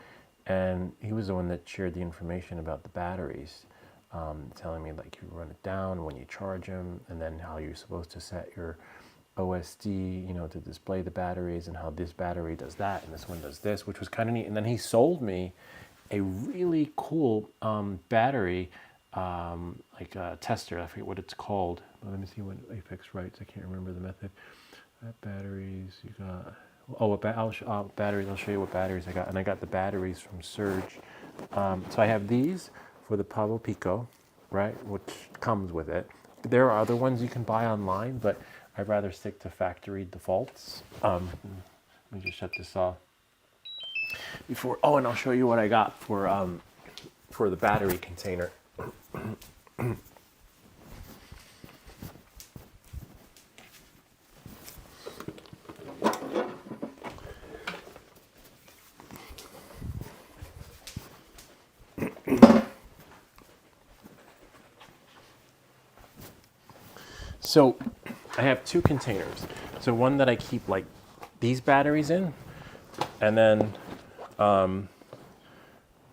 And he was the one that shared the information about the batteries, telling me like you run it down when you charge them, and then how you're supposed to set your OSD, you know, to display the batteries, and how this battery does that, and this one does this, which was kind of neat. And then he sold me a really cool battery, like a tester. I forget what it's called. But let me see what Apex writes. I can't remember the method. Batteries, you got. Batteries. I'll show you what batteries I got. And I got the batteries from Surge. So I have these for the Pavo Pico, right, which comes with it. There are other ones you can buy online, but I'd rather stick to factory defaults. Let me just shut this off. Before, and I'll show you what I got for the battery container. So I have 2 containers. So one that I keep like these batteries in, And then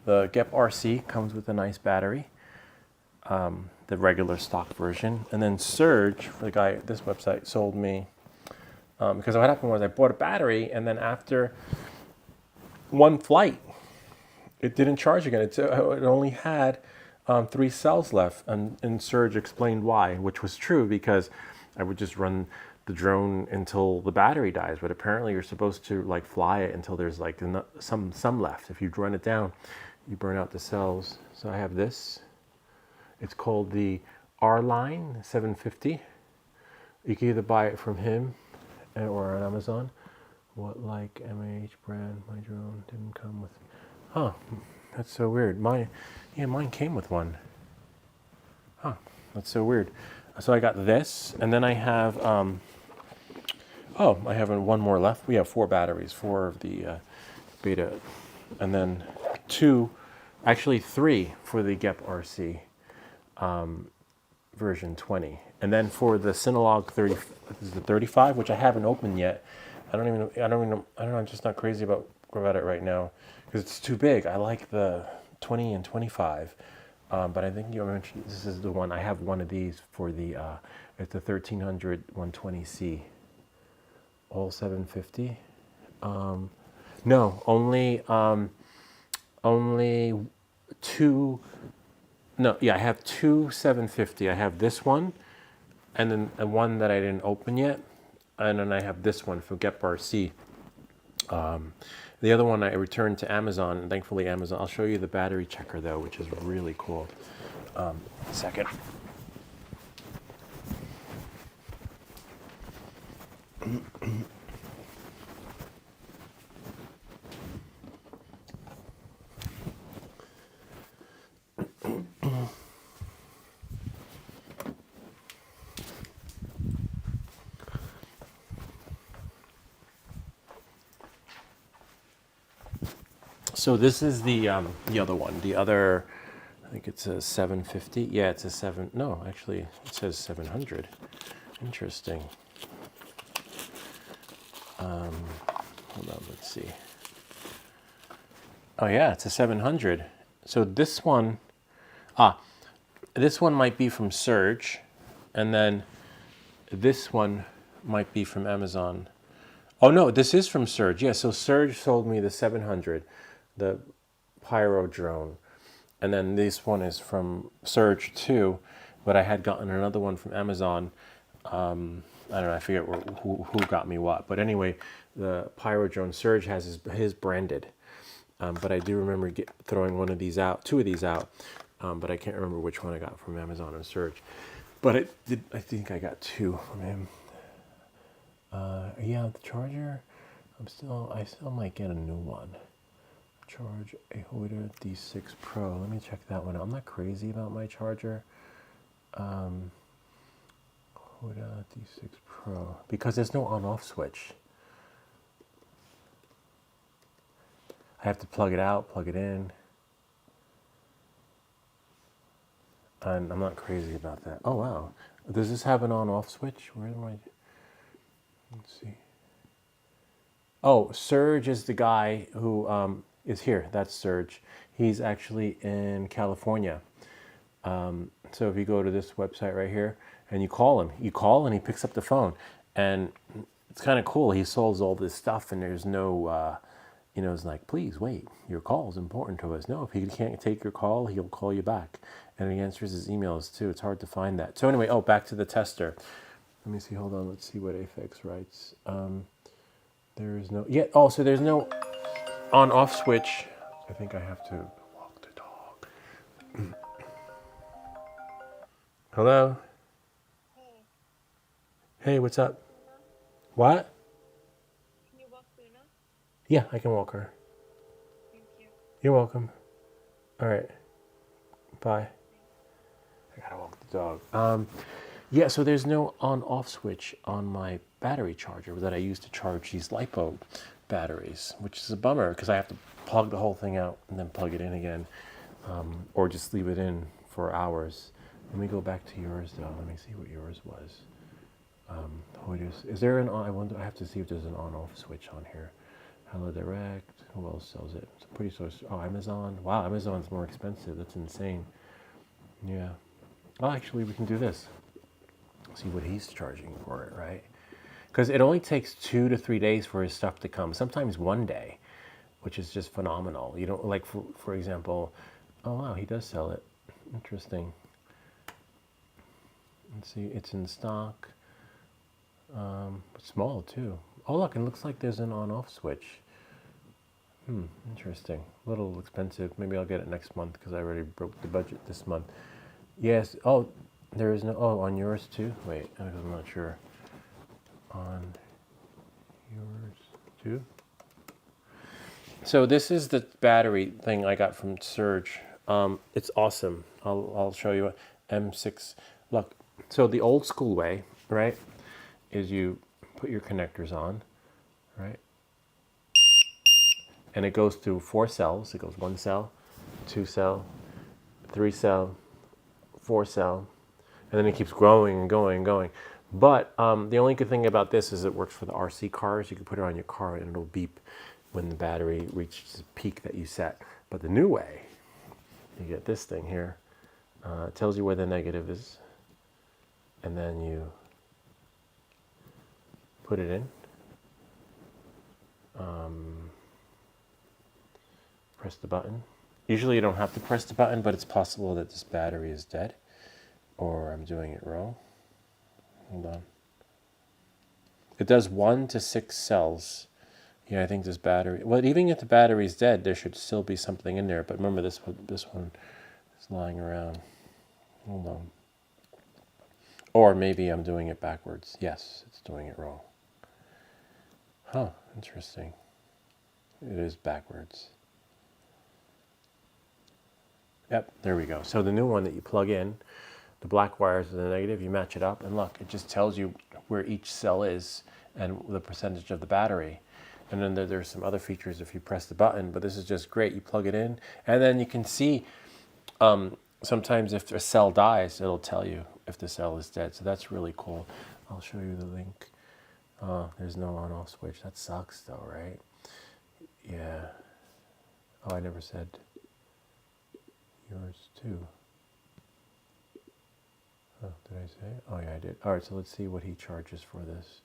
the GEP RC comes with a nice battery, the regular stock version. And then Surge, the guy at this website, sold me, because what happened was I bought a battery, and then after one flight, it didn't charge again. It only had 3 cells left, and Surge explained why, which was true, because I would just run the drone until the battery dies, but apparently you're supposed to like fly it until there's like some left. If you run it down, you burn out the cells. So I have this. It's called the R-Line 750. You can either buy it from him or on Amazon. What like MH brand? My drone didn't come with. Huh? That's so weird. Mine came with one. Huh? That's so weird. So I got this, and then I have. I have one more left. We have 4 batteries, 4 of the beta, and then 2, actually 3 for the GEP RC version 20, and then for the Synolog 30, this is the 35, which I haven't opened yet. I don't know. I'm just not crazy about it right now because it's too big. I like the 20 and 25, but I think you mentioned this is the one. I have one of these for the it's the 1300 120C. All 750? No, only 2. No, yeah, I have 2 750. I have this one, and then one that I didn't open yet, and then I have this one for GEP RC. The other one I returned to Amazon, and thankfully Amazon. I'll show you the battery checker though, which is really cool. Second. So this is the other one. The other, I think it's a 750. Yeah, it's a 7. No, actually, it says 700. Interesting. Hold on, let's see. Oh yeah, it's a 700. So this one might be from Surge, and then this one might be from Amazon. Oh no, this is from Surge. Yeah, so Surge sold me the 700, the Pyro drone, and then this one is from Surge too, but I had gotten another one from Amazon. I don't know, I forget who got me what, but anyway, the Pyro drone Surge has his branded, but I do remember throwing one of these out, 2 of these out, but I can't remember which one I got from Amazon or Surge, but I think I got 2 from him. Yeah, the charger, I still might get a new one. Charge a Huda D6 Pro. Let me check that one out. I'm not crazy about my charger. Huda D6 Pro, because there's no on-off switch. I have to plug it out, plug it in. And I'm not crazy about that. Oh wow. Does this have an on-off switch? Where am I? Let's see. Oh, Serge is the guy who is here. That's Serge. He's actually in California. So if you go to this website right here and you call him and he picks up the phone. And it's kind of cool. He solves all this stuff and there's no, it's like, please wait, your call is important to us. No, if he can't take your call, he'll call you back. And he answers his emails too. It's hard to find that. So anyway, back to the tester. Let me see, hold on, let's see what Afex writes. There is no, so there's no on-off switch. I think I have to walk the dog. Hello? Hey, what's up? What? Can you walk Luna? Yeah, I can walk her. Thank you. You're welcome. All right. Bye. I gotta walk the dog. Yeah, so there's no on-off switch on my battery charger that I use to charge these LiPo batteries, which is a bummer because I have to plug the whole thing out and then plug it in again, or just leave it in for hours. Let me go back to yours though. Let me see what yours was. Is there an on? I have to see if there's an on-off switch on here. Hello Direct. Who else sells it? It's a pretty source. Oh, Amazon. Wow, Amazon's more expensive. That's insane. Yeah. Oh, actually, we can do this. See what he's charging for it, right? Because it only takes 2 to 3 days for his stuff to come. Sometimes one day, which is just phenomenal. You don't like, for example. Oh wow, he does sell it. Interesting. Let's see. It's in stock. Small too. Oh look, it looks like there's an on-off switch. Interesting. A little expensive. Maybe I'll get it next month because I already broke the budget this month. Yes. Oh, there is no. Oh, on yours too. Wait, I'm not sure. On yours too. So this is the battery thing I got from Surge. It's awesome. I'll show you. M6. Look. So the old school way, right, is you put your connectors on, right? And it goes through 4 cells. It goes 1 cell, 2 cell, 3 cell, 4 cell, and then it keeps growing and going and going. But the only good thing about this is it works for the RC cars. You can put it on your car and it'll beep when the battery reaches the peak that you set. But the new way, you get this thing here. It tells you where the negative is, and then you put it in. Press the button. Usually you don't have to press the button, but it's possible that this battery is dead, or I'm doing it wrong. Hold on. It does 1 to 6 cells. Yeah, I think this battery. Well, even if the battery is dead, there should still be something in there. But remember, this one is lying around. Hold on. Or maybe I'm doing it backwards. Yes, it's doing it wrong. Huh, interesting. It is backwards. Yep, there we go. So the new one that you plug in, the black wires are the negative, you match it up, and look, it just tells you where each cell is and the percentage of the battery. And then there's some other features if you press the button, but this is just great. You plug it in, and then you can see sometimes if a cell dies, it'll tell you if the cell is dead. So that's really cool. I'll show you the link. There's no on-off switch. That sucks though, right? Yeah. Oh, I never said yours too. Oh, did I say it? Oh yeah, I did. All right, so let's see what he charges for this.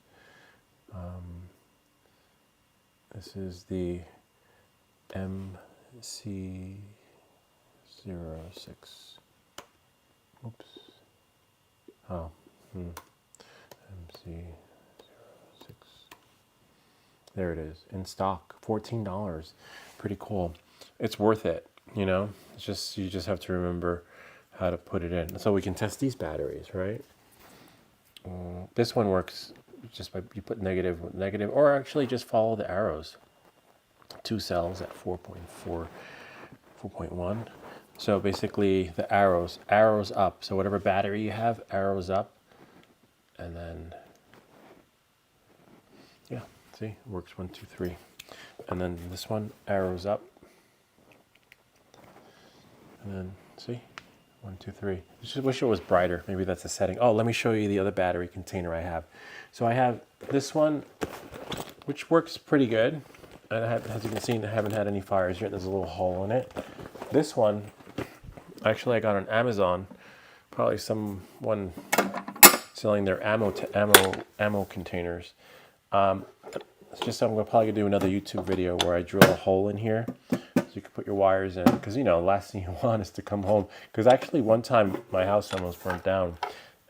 This is the MC06. Oops. Oh. MC06. There it is. In stock. $14. Pretty cool. It's worth it, you know? It's just you just have to remember how to put it in. So we can test these batteries, right? This one works just by you put negative, or actually just follow the arrows. 2 cells at 4.4, 4.1. So basically the arrows up. So whatever battery you have, arrows up, and then yeah, see, it works 1, 2, 3, and then this one arrows up, and then see. 1, 2, 3. I just wish it was brighter. Maybe that's a setting. Oh, let me show you the other battery container I have. So I have this one, which works pretty good. And as you can see, I haven't had any fires yet. There's a little hole in it. This one, actually, I got on Amazon. Probably someone selling their ammo containers. It's just I'm probably gonna do another YouTube video where I drill a hole in here. So you can put your wires in, because you know, the last thing you want is to come home. Because actually one time my house almost burnt down,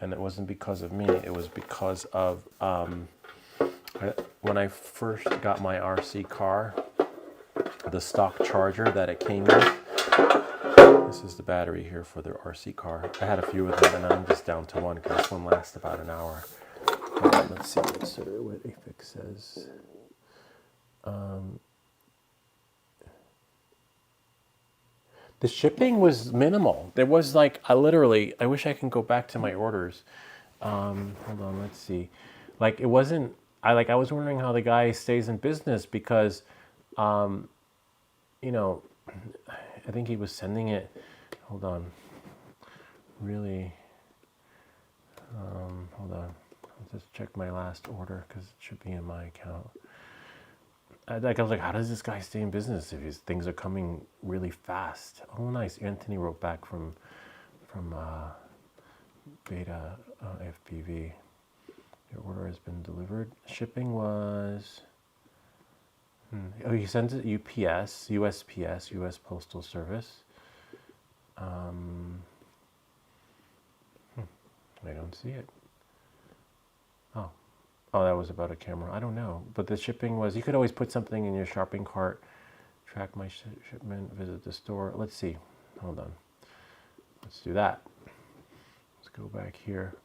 and it wasn't because of me, it was because of when I first got my RC car, the stock charger that it came with. This is the battery here for the RC car. I had a few of them, and I'm just down to one because this one lasts about an hour. Let's see what AFIX says. The shipping was minimal. There was like, I wish I can go back to my orders. Hold on, let's see. Like, it wasn't, I was wondering how the guy stays in business because, you know, I think he was sending it, hold on, really, hold on. I'll just check my last order because it should be in my account. Like I was like, how does this guy stay in business if his things are coming really fast? Oh, nice. Anthony wrote back from beta FPV. Your order has been delivered. Shipping was. Oh, he sends it UPS, USPS, US Postal Service. Um, I don't see it. Oh, oh, that was about a camera. I don't know, but the shipping was. You could always put something in your shopping cart. Track my shipment. Visit the store. Let's see. Hold on. Let's do that. Let's go back here.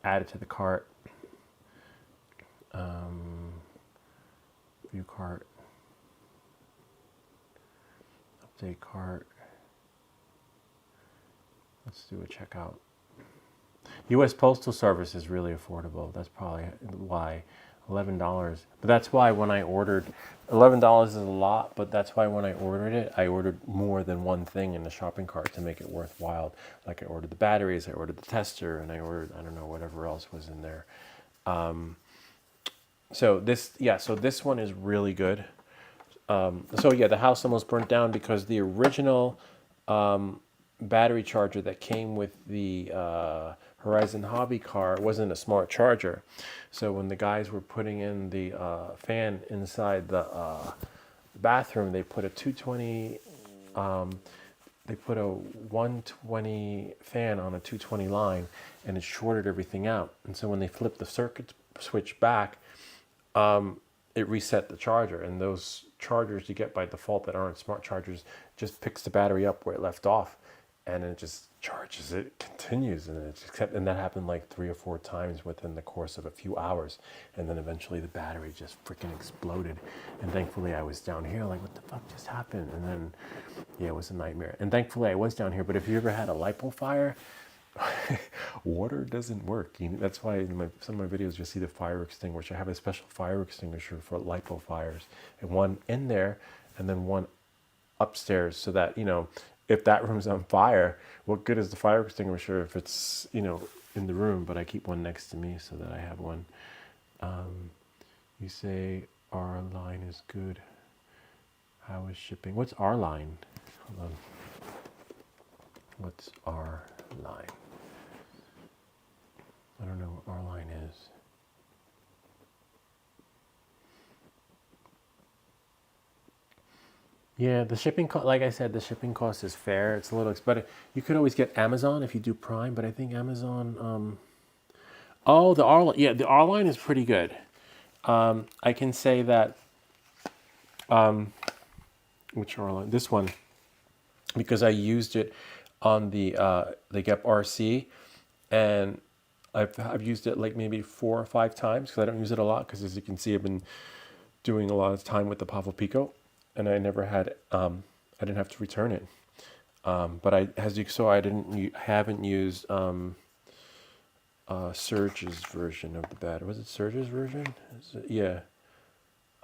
Add it to the cart. View cart. Update cart. Let's do a checkout. U.S. Postal Service is really affordable. That's probably why. $11. But that's why when I ordered, $11 is a lot, but that's why when I ordered it, I ordered more than one thing in the shopping cart to make it worthwhile. Like I ordered the batteries, I ordered the tester, and I ordered, I don't know, whatever else was in there. So this one is really good. So yeah, the house almost burnt down because the original battery charger that came with the Horizon Hobby car wasn't a smart charger. So when the guys were putting in the fan inside the bathroom, they put a 220, they put a 120 fan on a 220 line, and it shorted everything out. And so when they flipped the circuit switch back, it reset the charger. And those chargers you get by default that aren't smart chargers just picks the battery up where it left off, and it just charges it, continues, and it just kept, and that happened like 3 or 4 times within the course of a few hours, and then eventually the battery just freaking exploded. And thankfully I was down here like, what the fuck just happened? And then yeah, it was a nightmare. And thankfully I was down here. But if you ever had a lipo fire, water doesn't work. That's why in some of my videos you'll see the fire extinguisher. I have a special fire extinguisher for lipo fires, and one in there and then one upstairs, so that if that room's on fire, what good is the fire extinguisher if it's in the room? But I keep one next to me so that I have one. You say our line is good. How is shipping? What's our line? Hold on. What's our line? I don't know what our line is. Yeah, the shipping cost, like I said, the shipping cost is fair. It's a little expensive. You could always get Amazon if you do Prime, but I think Amazon. Oh, the R, yeah, the R line is pretty good. I can say that. Which R line? This one, because I used it on the GEP RC, and I've used it like maybe 4 or 5 times because I don't use it a lot. Because as you can see, I've been doing a lot of time with the Pavo Pico, and I never had I didn't have to return it. But I, as you saw, I haven't used Surge's version of the battery. Was it Surge's version? Yeah,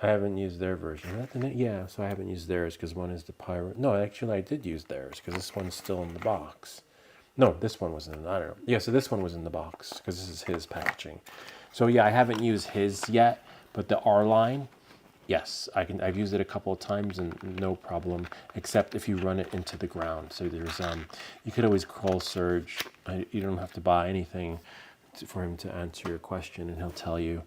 I haven't used their version. Is that the name? Yeah, so I haven't used theirs because one is the Pirate. No, actually I did use theirs because this one's still in the box. No, this one was in, I don't know. Yeah, so this one was in the box because this is his packaging. So yeah, I haven't used his yet, but the R line, yes, I've used it a couple of times and no problem, except if you run it into the ground. So there's you could always call Surge. You don't have to buy anything for him to answer your question, and he'll tell you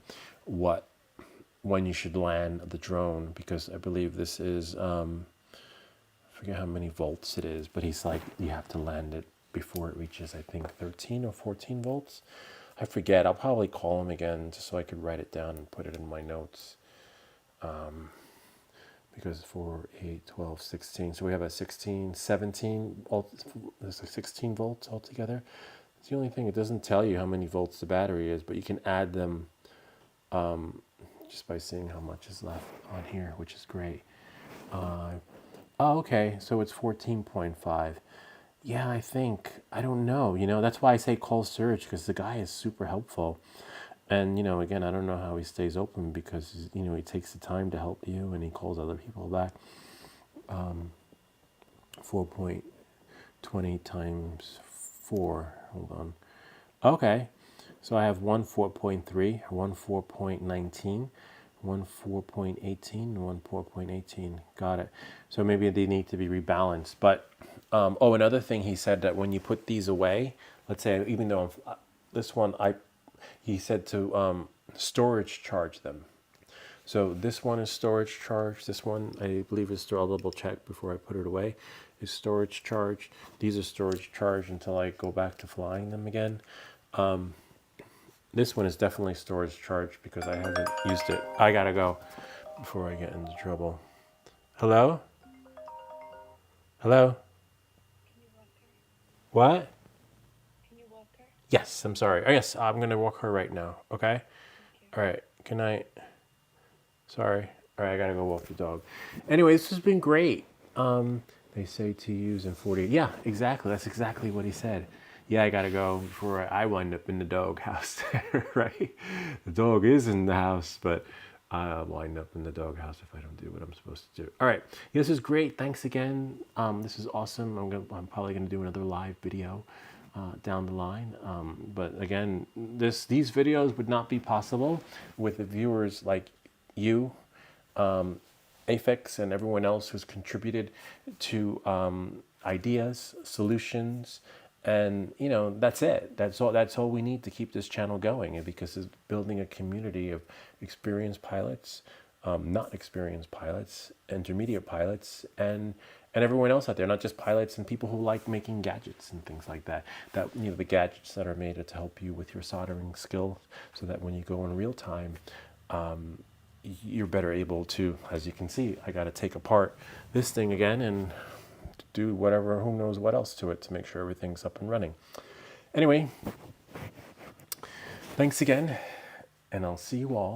when you should land the drone, because I believe this is I forget how many volts it is, but he's like, you have to land it before it reaches, I think, 13 or 14 volts. I forget. I'll probably call him again just so I could write it down and put it in my notes. Because 4, 8, 12, 16. So we have a 16, 17, there's a 16 volts altogether. It's the only thing, it doesn't tell you how many volts the battery is, but you can add them just by seeing how much is left on here, which is great. Oh, okay, so it's 14.5. Yeah, I don't know, that's why I say call Surge, because the guy is super helpful. And, again, I don't know how he stays open because, he takes the time to help you and he calls other people back. 4.20 times 4, hold on. Okay, So I have one 4.3, one 4.19, one 4.18, and one 4.18. Got it. So maybe they need to be rebalanced. But, oh, another thing he said that when you put these away, let's say, even though this one, he said to storage charge them. So this one is storage charge. This one, I believe, is still, I'll double check before I put it away, is storage charge. These are storage charge until I go back to flying them again. This one is definitely storage charge because I haven't used it. I gotta go before I get into trouble. Hello? Hello? Can you walk her? What? Can you walk her? Yes, I'm sorry. Oh, yes, I'm gonna walk her right now, okay? All right, good night. Sorry. All right, I gotta go walk the dog. Anyway, this has been great. They say to use in 48. Yeah, exactly. That's exactly what he said. Yeah, I gotta go before I wind up in the dog house, right? The dog is in the house, but I'll wind up in the dog house if I don't do what I'm supposed to do. All right, yeah, this is great. Thanks again. This is awesome. I'm probably gonna do another live video down the line. But again, these videos would not be possible with the viewers like you, Afix, and everyone else who's contributed to ideas, solutions, and that's it. That's all we need to keep this channel going, and because it's building a community of experienced pilots, not experienced pilots, intermediate pilots, and everyone else out there, not just pilots and people who like making gadgets and things like that. That the gadgets that are made to help you with your soldering skills, so that when you go in real time, you're better able to, as you can see, I got to take apart this thing again and do whatever, who knows what else to it to make sure everything's up and running. Anyway, thanks again, and I'll see you all